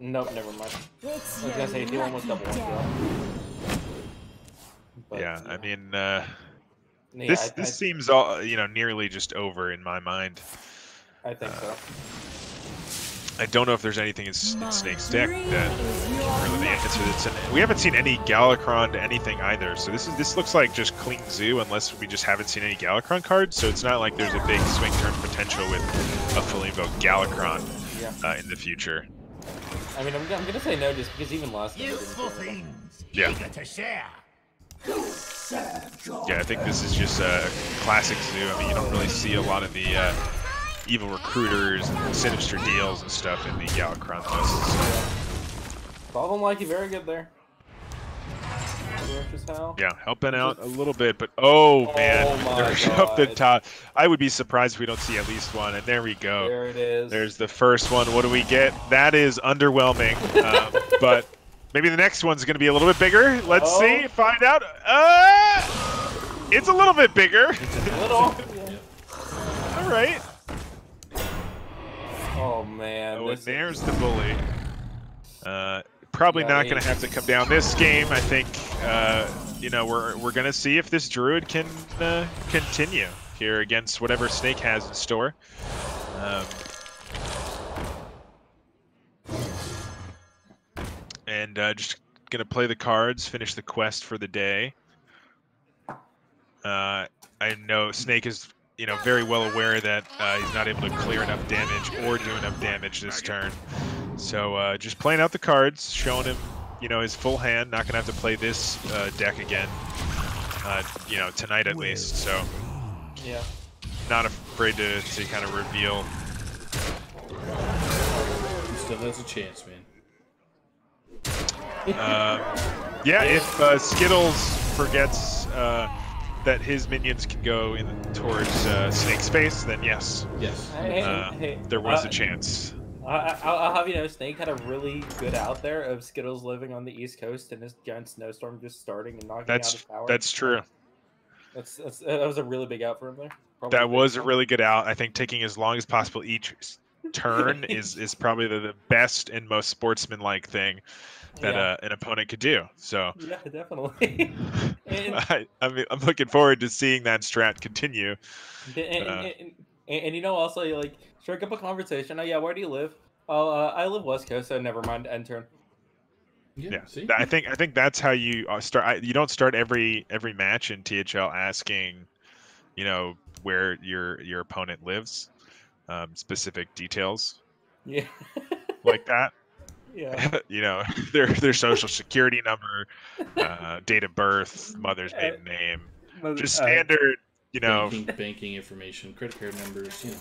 Nope, never mind. I was gonna say he almost double one. But, yeah, I mean, yeah, this seems all nearly just over in my mind. I think so. I don't know if there's anything in Snake's deck that can really answer this. And we haven't seen any Galakron to anything either. So this looks like just clean Zoo unless we just haven't seen any Galakron cards. So it's not like there's a big swing turn potential with a fully invoked Galakron. in the future. I mean, I'm gonna say no just because even last time. Useful things. Yeah. Eager to share. Yeah, I think this is just a classic zoo. I mean, you don't really see a lot of the evil recruiters and sinister deals and stuff in the Galakrond lists. Problem like you very good there. Yeah, helping out a little bit, but oh man, they're up the top. I would be surprised if we don't see at least one, and there we go. There it is. There's the first one. What do we get? That is underwhelming, but maybe the next one's going to be a little bit bigger. Let's see, find out. It's a little bit bigger. A little. All right. Oh man. Oh, and there's the bully. Probably not going to have to come down this game. I think you know, we're going to see if this druid can continue here against whatever Snake has in store. And just going to play the cards, finish the quest for the day. I know Snake is, you know, very well aware that he's not able to clear enough damage or do enough damage this turn. So just playing out the cards, showing him, you know, his full hand. Not gonna have to play this deck again, you know, tonight at least. So yeah, not afraid to kind of reveal. He still has a chance, man. Yeah, if Skittles forgets that his minions can go towards Snake's face, then yes. Yes. There was a chance. I'll have you know, Snake had a really good out there of Skittles living on the East Coast and this giant snowstorm just starting and knocking out his power. That's true. That was a really big out for him there. Probably that was a really good out. I think taking as long as possible each turn is probably the best and most sportsman-like thing that an opponent could do. So yeah, definitely. I'm looking forward to seeing that strat continue. And you know, also like strike up a conversation. Oh yeah, where do you live? Oh, I live West Coast, so never mind. End turn. Yeah, I think that's how you start. You don't start every match in THL asking, you know, where your opponent lives, specific details. Yeah. Like that. Yeah. You know, their social security number, date of birth, mother's maiden name, just standard. You know, banking information, credit card numbers, you know.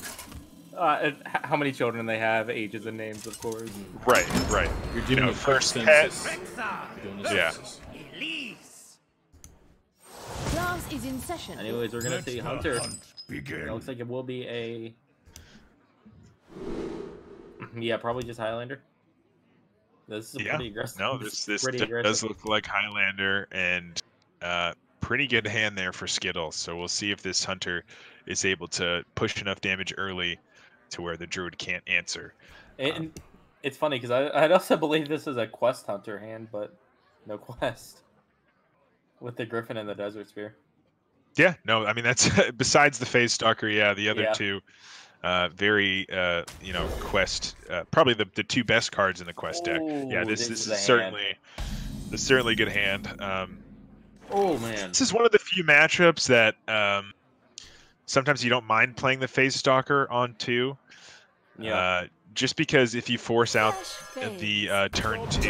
How many children they have, ages and names, of course. Right. You're doing a first pet. Yeah. Class is in session. Anyways, we're gonna see Hunter. It looks like it will be a. Yeah, probably just Highlander. This is pretty aggressive. No, this does look like Highlander, and pretty good hand there for Skittles. So we'll see if this Hunter is able to push enough damage early to where the Druid can't answer. And it's funny because I'd also believe this is a Quest Hunter hand, but no Quest. With the Griffin and the Desert Spear. Yeah, no, I mean, that's besides the Phase Stalker, yeah, the other two, very, you know, Quest, probably the two best cards in the Quest deck. Yeah, this is certainly a good hand. Oh man, this is one of the few matchups that sometimes you don't mind playing the Phase Stalker on 2. Yeah. Just because if you force out the turn 2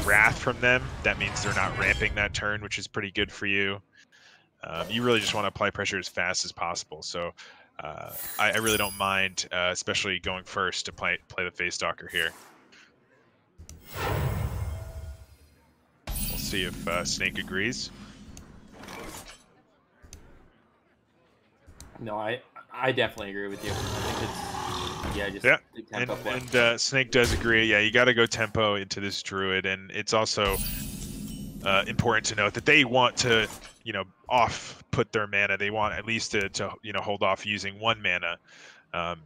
Wrath from them, that means they're not ramping that turn, which is pretty good for you. You really just want to apply pressure as fast as possible. So I really don't mind, especially going first, to play the Phase Stalker here. We'll see if Snake agrees. No, I definitely agree with you. I think it's and Snake does agree. Yeah, you got to go tempo into this Druid, and it's also important to note that they want to, you know, put their mana. They want at least to you know, hold off using 1 mana.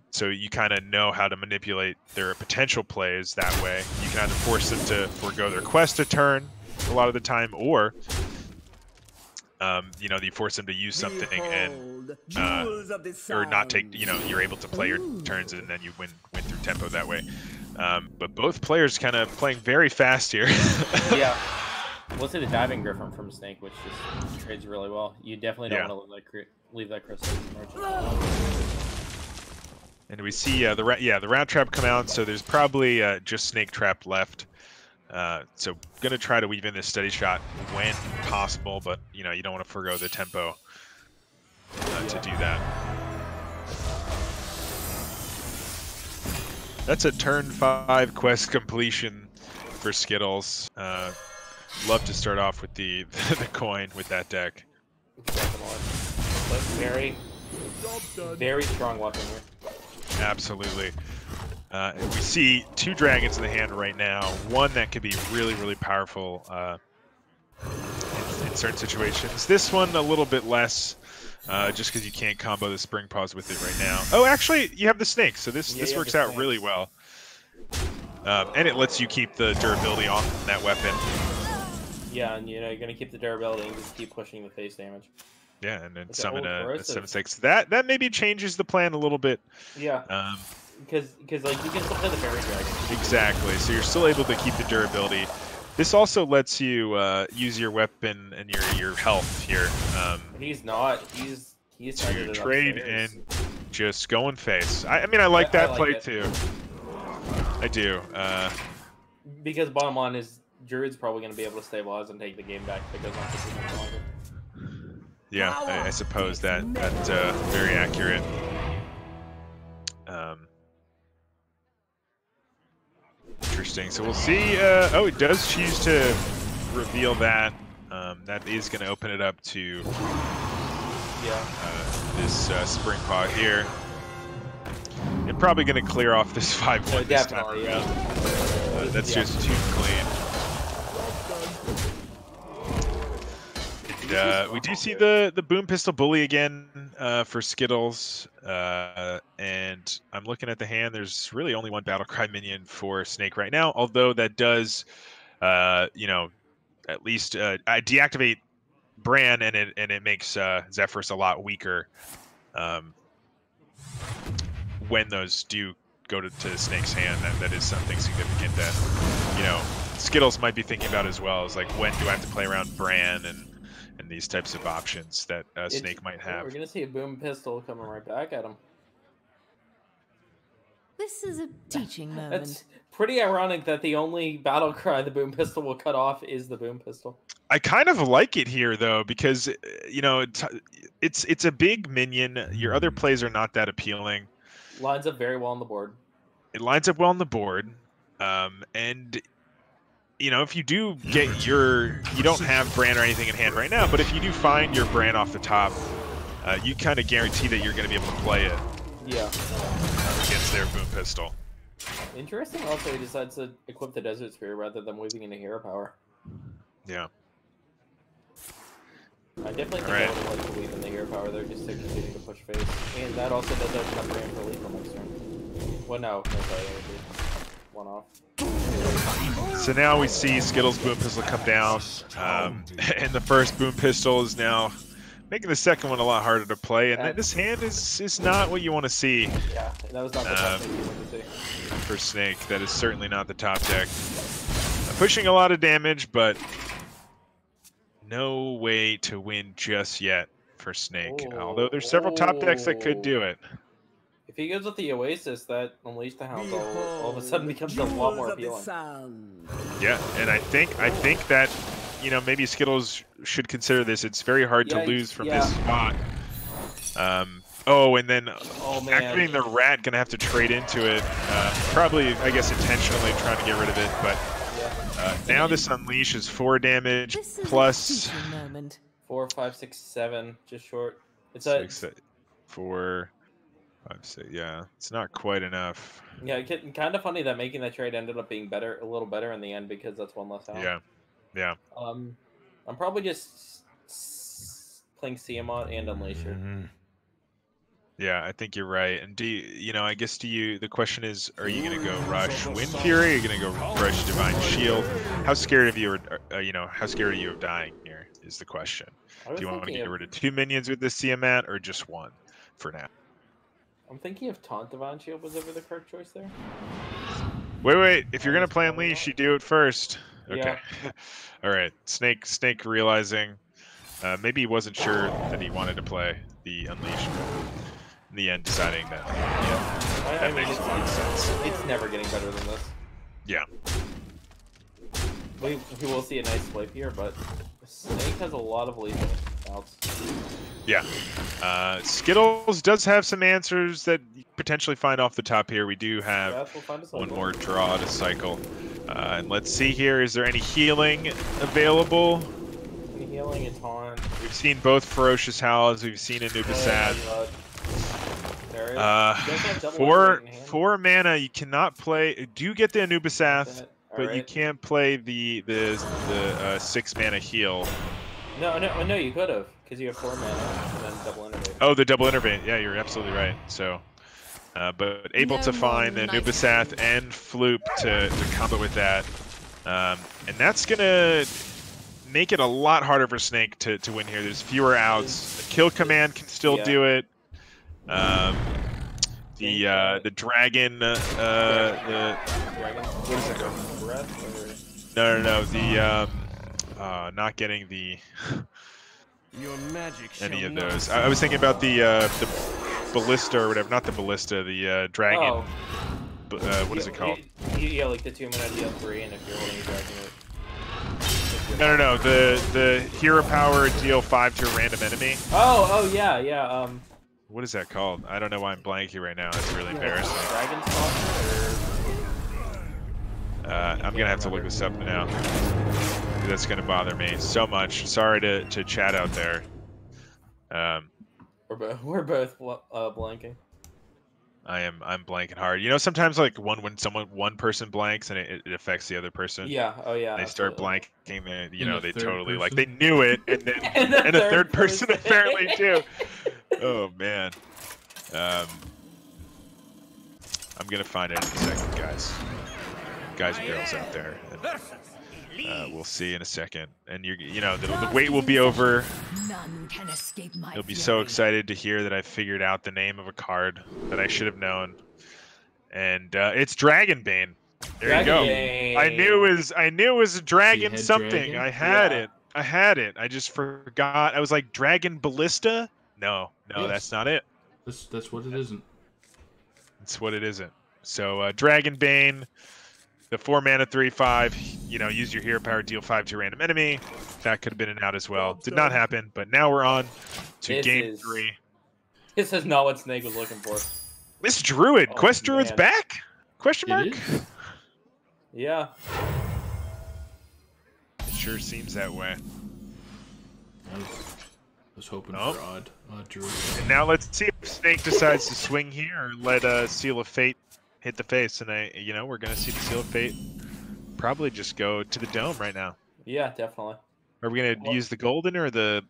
So you kind of know how to manipulate their potential plays that way. You can either force them to forego their quest a turn a lot of the time, or you know, you force them to use something and or not take, you know, you're able to play your turns and then you win through tempo that way. But both players kind of playing very fast here. Yeah. We'll see the Diving Griffin from Snake, which just trades really well. You definitely don't want to leave that crystal. And we see the rat trap come out, so there's probably just snake trap left. So gonna try to weave in this steady shot when possible, but you don't want to forgo the tempo to do that. That's a turn 5 quest completion for Skittles. Love to start off with the coin with that deck. Very, very strong weapon here. Absolutely. We see 2 dragons in the hand right now. One that could be really, really powerful in certain situations. This one a little bit less, just because you can't combo the Spring Paws with it right now. Oh, actually, you have the snake, so this works out really well. And it lets you keep the durability on that weapon. Yeah, and you're gonna keep the durability and just keep pushing the face damage. Yeah, and then summon a 7/6. That maybe changes the plan a little bit. Yeah. Because like you can still play the fairy dragon. Exactly. So you're still able to keep the durability. This also lets you use your weapon and your health here. He's not. He's to trade and just going face. I mean, I like that play too. I do. Because bottom line is Druid's probably going to be able to stabilize and take the game back if it goes on for too much longer. Yeah, I suppose that's very accurate. Interesting. So we'll see. Oh, it does choose to reveal that. That is going to open it up to this Spring Paw here. And probably going to clear off this 5/1 this time around. That's just too clean. And, we do see the Boom Pistol Bully again for Skittles. And I'm looking at the hand. There's really only one Battlecry minion for Snake right now, although that does, at least I deactivate Bran, and it makes Zephrys a lot weaker when those do go to Snake's hand. That is something significant that Skittles might be thinking about as well. Is like, when do I have to play around Bran and these types of options that Snake might have. We're gonna see a Boom Pistol coming right back at him. This is a teaching moment. It's pretty ironic that the only battle cry the Boom Pistol will cut off is the Boom Pistol. I kind of like it here though, because it's a big minion. Your other plays are not that appealing. Lines up very well on the board. It lines up well on the board, and if you do get you don't have Bran or anything in hand right now, but if you do find your Bran off the top, you kind of guarantee that you're going to be able to play it. Yeah. Against their Boom Pistol. Interesting. Also, he decides to equip the Desert Spear rather than weaving into Hero Power. Yeah. I definitely think I would like to weave in the Hero Power there, just to continue to push face, and that also does open up Bran for lethal next turn. Well, no, sorry, that would be one off. So now we see Skittles' Boom Pistol come down, and the first Boom Pistol is now making the second one a lot harder to play, and this hand is not what you want to see. Yeah, that was not the top thing you wanted to see. For Snake. That is certainly not the top deck. Pushing a lot of damage, but no way to win just yet for Snake. Although there's several top decks that could do it. If he goes with the Oasis, that Unleash the Hounds all of a sudden becomes a lot more appealing. Yeah, and I think that maybe Skittles should consider this. It's very hard to lose from this spot. And then activating the rat, gonna have to trade into it. Probably, I guess, intentionally trying to get rid of it, but now this Unleash is 4 damage plus 4, 5, 6, 7, just short. It's 6, 4, 5, 6. Yeah, it's not quite enough. Yeah, kind of funny that making that trade ended up being a little better in the end, because that's one less out. Yeah. I'm probably just playing Tiamat and Unleasher. Yeah, I think you're right. And the question is, are you going to go rush Wind Fury? Are you going to go rush Divine Shield? How scared of you of dying here is the question. Do you want to get rid of 2 minions with this Tiamat, or just 1 for now? I'm thinking if Taunt Divine Shield was ever the correct choice there. Wait. If you're going to play Unleash, you do it first. Okay. Yeah. All right. Snake realizing maybe he wasn't sure that he wanted to play the Unleash. In the end, deciding that I mean, it's never getting better than this. Yeah. We will see a nice swipe here, but Snake has a lot of lethal outs. Yeah. Skittles does have some answers that you potentially find off the top here. We do have one more draw to cycle. And let's see here, is there any healing available? Any healing and taunt. We've seen both Ferocious Howls, we've seen Anubisat. For mana, you cannot play. Do get the Anubisath, but you can't play the 6 mana heal. No, you could have, because you have 4 mana and then double innervate. Oh, the double innervate. Yeah, you're absolutely right. So, but able to find the Anubisath and Floop to combo with that, and that's gonna make it a lot harder for Snake to win here. There's fewer outs. The kill command can still do it. The dragon, what is it called? No. The not getting the Your magic any of those. I was thinking about the ballista or whatever. Not the ballista. The dragon. Oh. What is it called? Yeah, like the 2 mana deal 3, and if you're holding a dragon. No. The hero power deal 5 to a random enemy. Oh yeah. What is that called? I don't know why I'm blanking right now. It's really embarrassing. Dragon Stalker? I'm gonna have to look this up now. That's gonna bother me so much. Sorry to chat out there. We're both blanking. I'm blanking hard. You know, sometimes like when one person blanks and it affects the other person. Yeah. Oh yeah. They start blanking, and you know they totally person? like they knew it, and then and the third person apparently too. Oh man. I'm gonna find it in a second, guys and girls out there. And, we'll see in a second, and you know the wait will be over. None can escape my You'll be so excited to hear that I figured out the name of a card that I should have known, and it's Dragonbane. There you go. I knew it was a dragon something. Dragon? I had it. I just forgot. I was like Dragon Ballista. No, yes. That's not it. That's what it isn't. That's what it isn't. So Dragonbane, the 4 mana 3/5. You know, use your hero power, deal 5 to a random enemy. That could have been an out as well. Did not happen, but now we're on to game 3. This is not what Snake was looking for. Miss Druid, Quest Druid's back? Question mark? Yeah. It sure seems that way. I was hoping for odd Druid. And now let's see if Snake decides to swing here or let Seal of Fate hit the face. And we're gonna see the Seal of Fate probably just go to the dome right now. Yeah, definitely. Are we gonna use the golden or the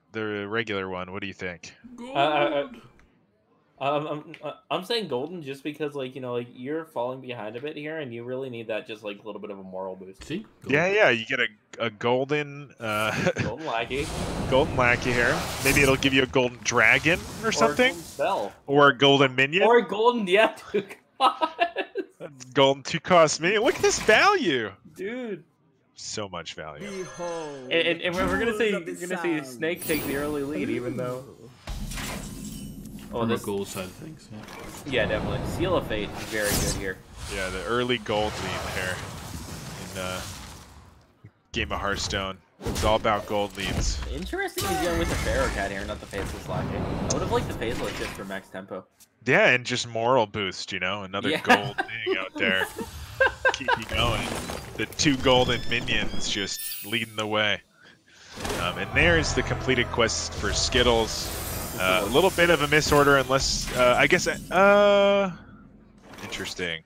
regular one? What do you think? I'm saying golden just because, like, you're falling behind a bit here, and you really need that just like a little bit of a moral boost. See? Yeah, you get a golden golden lackey. Golden lackey here. Maybe it'll give you a golden dragon or something. A golden spell. Or a golden minion. Or a golden 2 cost. Golden 2 cost me. Look at this value, dude. So much value. And we're gonna see Snake take the early lead, even though. On the gold side of things, yeah, definitely. Seal of Fate is very good here. Yeah, the early gold lead there in Game of Hearthstone. It's all about gold leads. Interesting he's going with the Pharaoh Cat here, not the Faceless Lackey. I would have liked the Faceless just for max tempo. Yeah, and just moral boost, another gold thing out there. Keep you going. The 2 golden minions just leading the way. And there's the completed quest for Skittles. A little bit of a misorder, unless I guess. Interesting.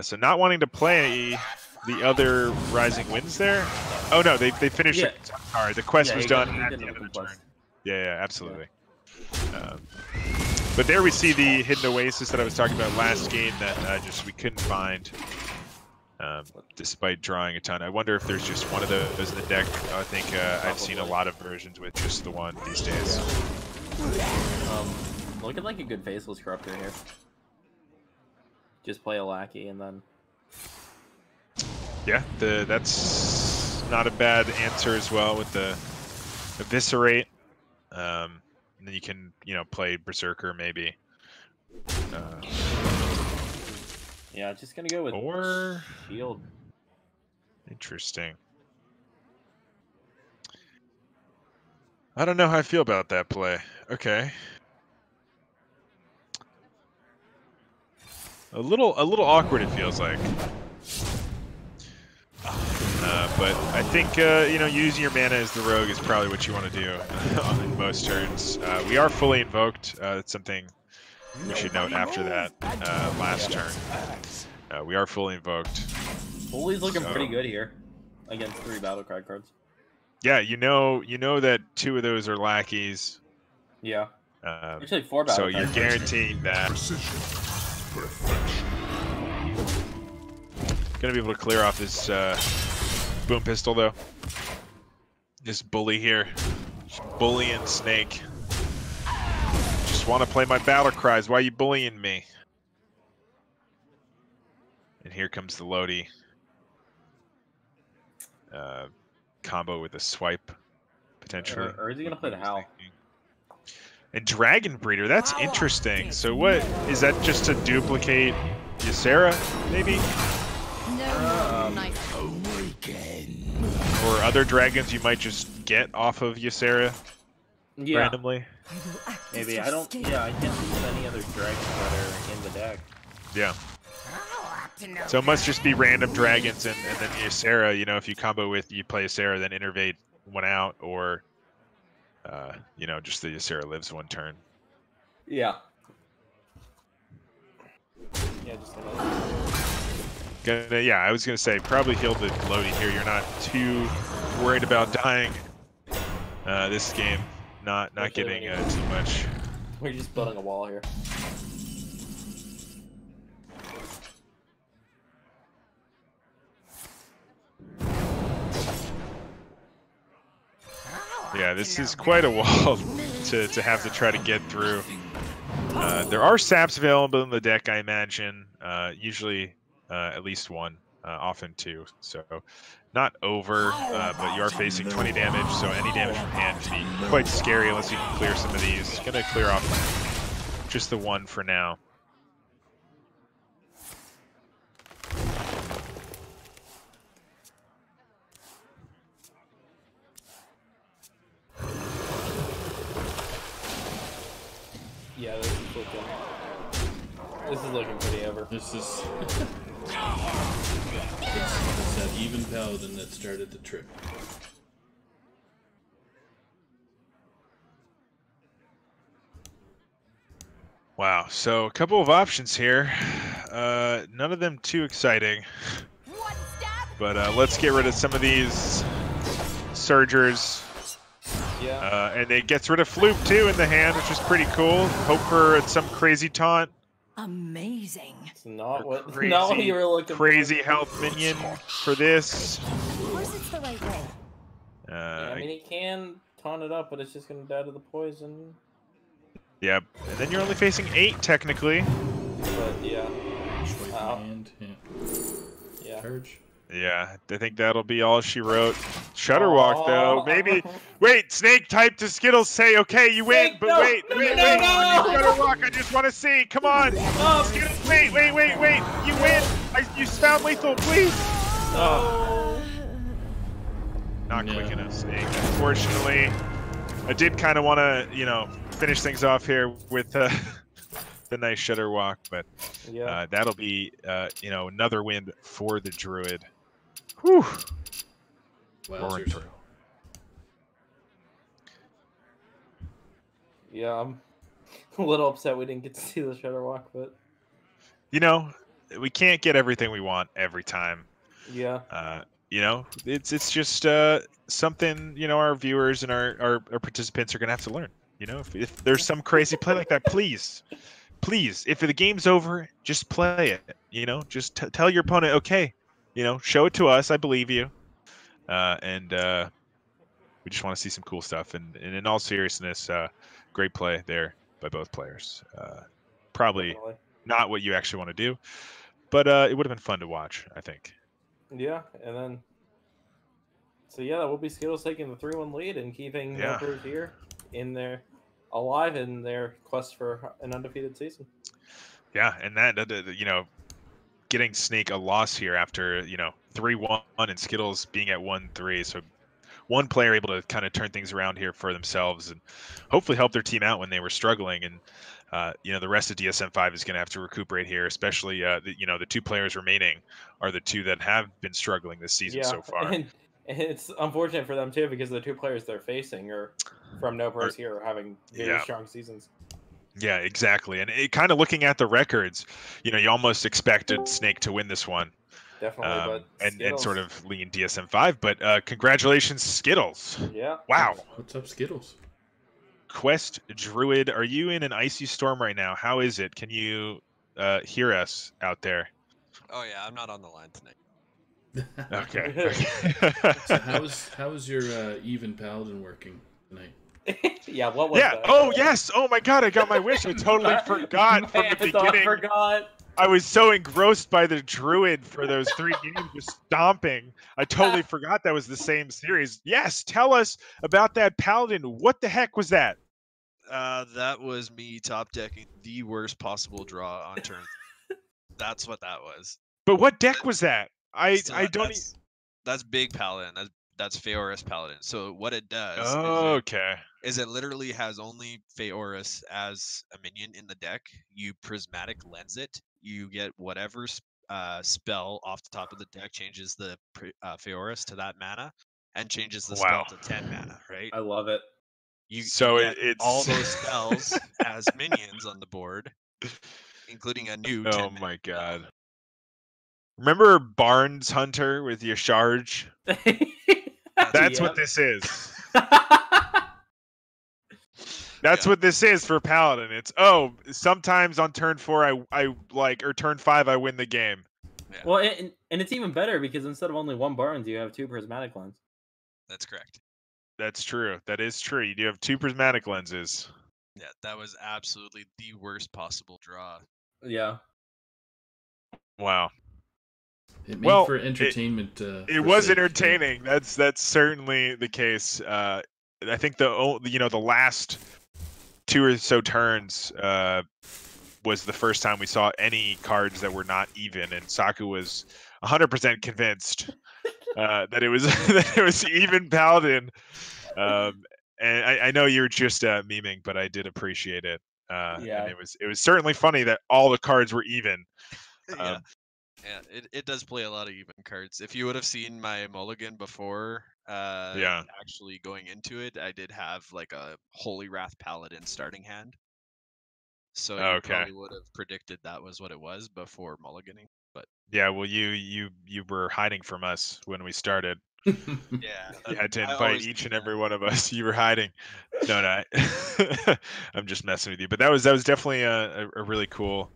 So not wanting to play the other Rising Winds there. Oh no, they finished. Yeah. Sorry, the quest was done at the end of the turn. Yeah, absolutely. But there we see the hidden oasis that I was talking about last game that we couldn't find, despite drawing a ton. I wonder if there's just one of those in the deck. I think I've seen a lot of versions with just the one these days. Looking like a good Faceless Corruptor here. Just play a lackey and then. Yeah, that's not a bad answer as well with the Eviscerate. And then you can, play Berserker maybe. Yeah, just gonna go with Or shield. Interesting. I don't know how I feel about that play. Okay. A little awkward it feels like. But I think using your mana as the rogue is probably what you want to do on most turns. We are fully invoked. That's something we should note after that last turn. We are fully invoked. Bully's looking pretty good here against 3 Battlecry cards. Yeah, you know that 2 of those are lackeys. Yeah. Actually, 4 Battlecry. So you're guaranteeing that. Gonna be able to clear off this boom pistol though. This bully here, just bullying Snake. Just want to play my battle cries. Why are you bullying me? And here comes the Lodi. Combo with a swipe, potentially. Or is he gonna play the Howl? And Dragon Breeder, that's interesting. So what, is that just to duplicate Ysera, maybe? Or other dragons you might just get off of Ysera randomly? Maybe. I can't think of any other dragons that are in the deck. Yeah. So it must just be random dragons and then Ysera, if you combo with, you play Ysera, then Innervate 1 out, or, just the Ysera lives 1 turn. Yeah. Yeah, I was gonna say, probably heal the Lodi here. You're not too worried about dying this game. Not getting too much. We're just building a wall here. Yeah, this is quite a wall to have to try to get through. There are saps available in the deck, I imagine. Usually at least 1, often 2. So not over, but you are facing 20 damage, so any damage from hand can be quite scary unless you can clear some of these. Gonna clear off just the 1 for now. Yeah, this is looking pretty over. This is it's that even paladin that started the trip. Wow, so a couple of options here. None of them too exciting. But let's get rid of some of these Surgers. Yeah. And it gets rid of Floop too in the hand, which is pretty cool. Hope for some crazy taunt. Amazing. It's not what you were looking for. Crazy health minion for this. Of course it's the right way. I mean, he can taunt it up, but it's just going to die to the poison. Yep. And then you're only facing 8 technically. But yeah. Yeah. Purge. Yeah, I think that'll be all she wrote. Shutterwalk though, maybe. Wait, Snake typed to Skittles say, okay, you win, Snake, but no, wait. Shutterwalk, I just want to see. Come on. Skittles, wait. You win. You found lethal, please. Not quick enough, Snake. Unfortunately, I did kind of want to, finish things off here with the nice Shutterwalk, but that'll be, another win for the Druid. Whew. Roaring through. Yeah, I'm a little upset we didn't get to see the Shutterwalk, but we can't get everything we want every time. Yeah. It's just something our viewers and our participants are gonna have to learn. If there's some crazy play like that, please, if the game's over, just play it. Just tell your opponent, okay, show it to us. I believe you. And we just want to see some cool stuff. And in all seriousness, great play there by both players. Probably not what you actually want to do, but it would have been fun to watch, I think. Yeah, and then that will be Skittles taking the 3-1 lead and keeping Milkers here alive in their quest for an undefeated season. Yeah, and that getting Snake a loss here after 3-1 and Skittles being at 1-3. So one player able to kind of turn things around here for themselves and hopefully help their team out when they were struggling. And the rest of DSM-5 is going to have to recuperate here, especially the 2 players remaining are the 2 that have been struggling this season so far. And it's unfortunate for them too, because the 2 players they're facing are from No Pros Here, having very strong seasons. Yeah, exactly. And kind of looking at the records, you almost expected Snake to win this one. Definitely, but and sort of lean DSM-5. But congratulations, Skittles. Yeah. Wow. What's up, Skittles? Quest Druid, are you in an icy storm right now? How is it? Can you hear us out there? Oh yeah, I'm not on the line tonight. Okay. So how is your even paladin working tonight? Yeah, what was that? Oh yes. Oh my god, I got my wish. I totally forgot from the beginning. I forgot. I was so engrossed by the druid for those 3 games just stomping. I totally forgot that was the same series. Yes, tell us about that paladin. What the heck was that? That was me top decking the worst possible draw on turn. That's what that was. But what deck was that? I don't. That's big paladin. That's Phaeorus Paladin. So what it does is it literally has only Phaeorus as a minion in the deck. You prismatic lens it. You get whatever spell off the top of the deck changes the Phaeorus to that mana and changes the spell to 10 mana, right? I love it. It's all those spells as minions on the board, including a new 10 Oh my god. Remember Barnes Hunter with your charge? That's what this is. That's what this is for Paladin. It's sometimes on turn 4 or turn 5 I win the game. Yeah. Well, and it's even better because instead of only 1 Barnes, you have 2 prismatic lens. That's correct. That's true. That is true. You do have 2 prismatic lenses. Yeah, that was absolutely the worst possible draw. Yeah. Wow. It made for entertainment. It was entertaining. That's certainly the case. I think the last 2 or so turns was the first time we saw any cards that were not even, and Saku was 100% convinced that it was even Paladin. And I know you were just memeing, but I did appreciate it. And it was certainly funny that all the cards were even. Yeah, it does play a lot of even cards. If you would have seen my mulligan before actually going into it, I did have like a Holy Wrath Paladin starting hand. So you probably would have predicted that was what it was before mulliganing. But yeah, well you were hiding from us when we started. Yeah. You had to invite each and every one of us. You were hiding. No, I'm just messing with you. But that was definitely a really cool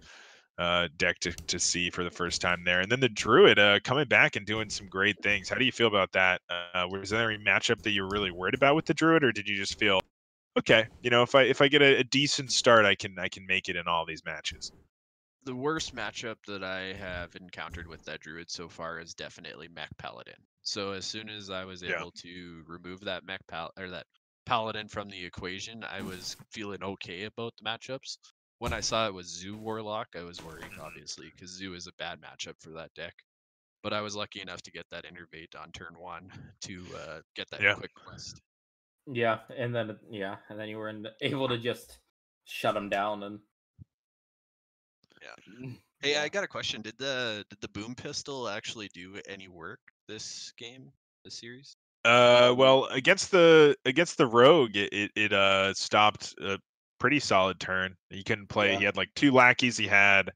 deck to see for the first time there. And then the Druid coming back and doing some great things. How do you feel about that? Was there any matchup that you were really worried about with the Druid, or did you just feel, okay, if I get a decent start, I can make it in all these matches? The worst matchup that I have encountered with that Druid so far is definitely Mech Paladin. So as soon as I was able to remove that that Paladin from the equation, I was feeling okay about the matchups. When I saw it was Zoo Warlock, I was worried, obviously, because Zoo is a bad matchup for that deck. But I was lucky enough to get that Innervate on turn 1 to get that quick quest. Yeah, and then you were able to just shut him down and. Yeah. Hey, I got a question. Did the Boom Pistol actually do any work this series? Well, against the Rogue, it stopped a pretty solid turn. He couldn't play. He had like 2 lackeys. He had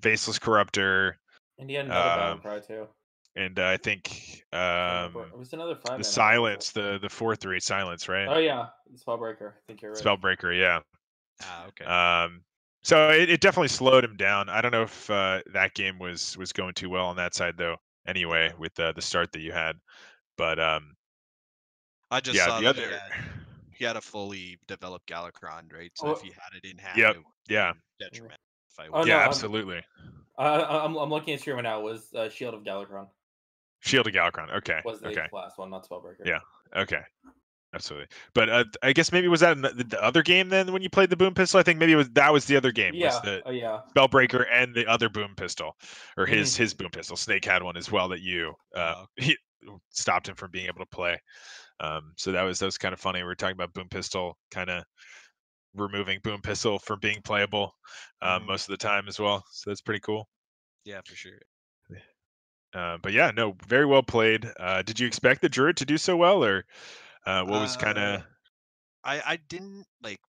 Faceless Corruptor. And he had another battle cry too. And I think it was another 5. The Silence, the 4/3 Silence, right? Oh yeah, Spellbreaker. I think you're right. Spellbreaker, yeah. Okay. So it definitely slowed him down. I don't know if that game was going too well on that side though. Anyway, with the start that you had, but I just saw that he had a fully developed Galakron, right? So if he had it in hand, it would be detriment. Absolutely. I'm looking at stream now. It was Shield of Galakron. Shield of Galakron. Okay. Was the last one, not Spellbreaker. Yeah. Okay. Absolutely. But I guess maybe was that in the other game then when you played the boom pistol? I think maybe that was the other game. Yeah. Was the Yeah. Spellbreaker and the other boom pistol, or his boom pistol. Snake had one as well that you he stopped him from being able to play. So that was kind of funny. We were talking about boom pistol, kind of removing boom pistol from being playable most of the time as well. So that's pretty cool. Yeah, for sure. But yeah, no, very well played. Did you expect the Druid to do so well, or what was kind of? I didn't like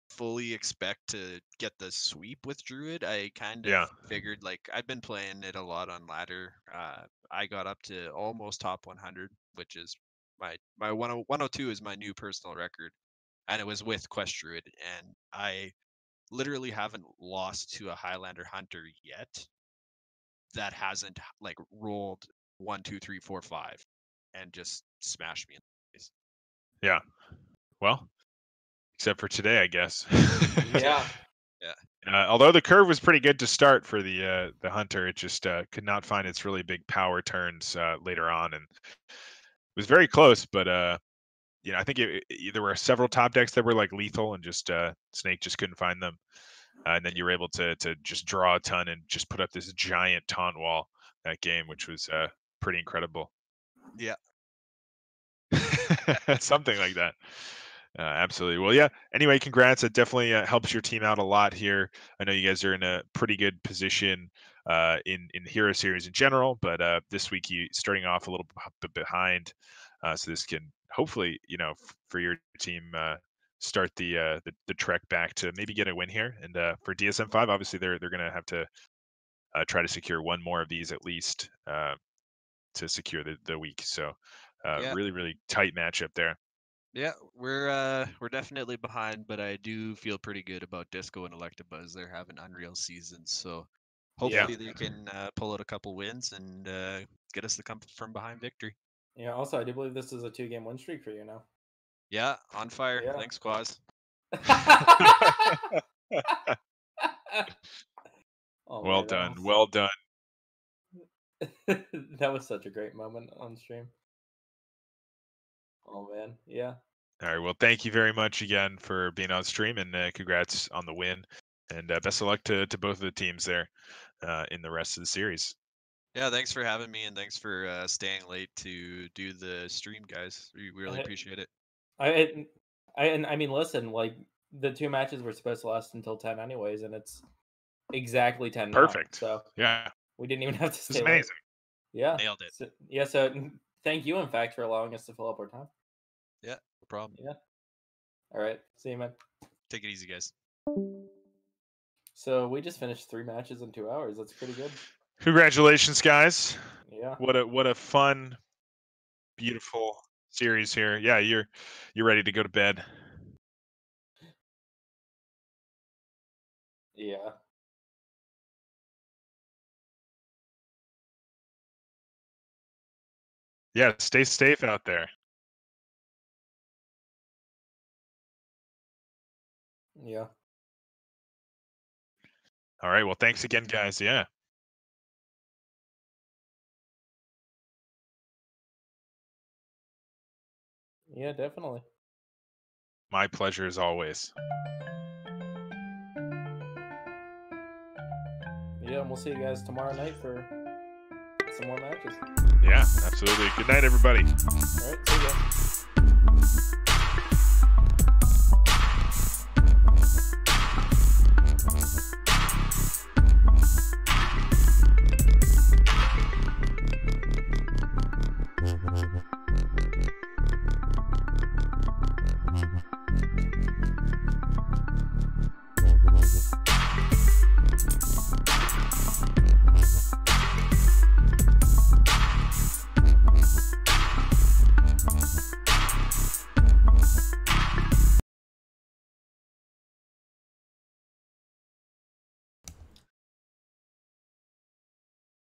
fully expect to get the sweep with Druid. I kind of figured, like, I've been playing it a lot on ladder. I got up to almost top 100, which is my 102 is my new personal record, and it was with Quest Druid, and I literally haven't lost to a Highlander Hunter yet that hasn't like rolled 1, 2, 3, 4, 5 and just smashed me in the face. Yeah. Well, except for today, I guess. Yeah. Yeah. Although the curve was pretty good to start for the Hunter, it just could not find its really big power turns later on, and it was very close. But you know, I think there were several top decks that were like lethal, and just Snake just couldn't find them. And then you were able to just draw a ton and just put up this giant taunt wall that game, which was pretty incredible. Yeah. Something like that. Absolutely. Well, yeah. Anyway, congrats. It definitely helps your team out a lot here. I know you guys are in a pretty good position in Hero Series in general, but this week you starting off a little bit behind, so this can hopefully, you know, for your team start the trek back to maybe get a win here. And for DSM-5, obviously they're going to have to try to secure one more of these at least to secure the week. So really, really tight matchup there. Yeah, we're definitely behind, but I do feel pretty good about Disco and Electabuzz. They're having unreal seasons, so hopefully they can pull out a couple wins and get us the come from behind victory. Yeah. Also, I do believe this is a 2-game win streak for you now. Yeah, on fire. Yeah. Thanks, Quaz. Well done. Well done. That was such a great moment on stream. Oh man, yeah. All right. Well, thank you very much again for being on stream, and congrats on the win. And best of luck to both of the teams there in the rest of the series. Yeah, thanks for having me, and thanks for staying late to do the stream, guys. We really appreciate it. I mean, listen, like the 2 matches were supposed to last until 10 anyways, and it's exactly 10 Perfect. now, so yeah, we didn't even have to stay. It's amazing. Late. Yeah, nailed it. So, yeah, so thank you, in fact, for allowing us to fill up our time. Yeah, no problem. Yeah. All right. See you, man. Take it easy, guys. So we just finished 3 matches in 2 hours. That's pretty good. Congratulations, guys. Yeah. What a fun, beautiful series here. Yeah, you're ready to go to bed. Yeah. Yeah, stay safe out there. Yeah. All right. Well, thanks again, guys. Yeah. Yeah, definitely. My pleasure as always. Yeah, and we'll see you guys tomorrow night for some more matches. Yeah, absolutely. Good night, everybody. All right, see you guys.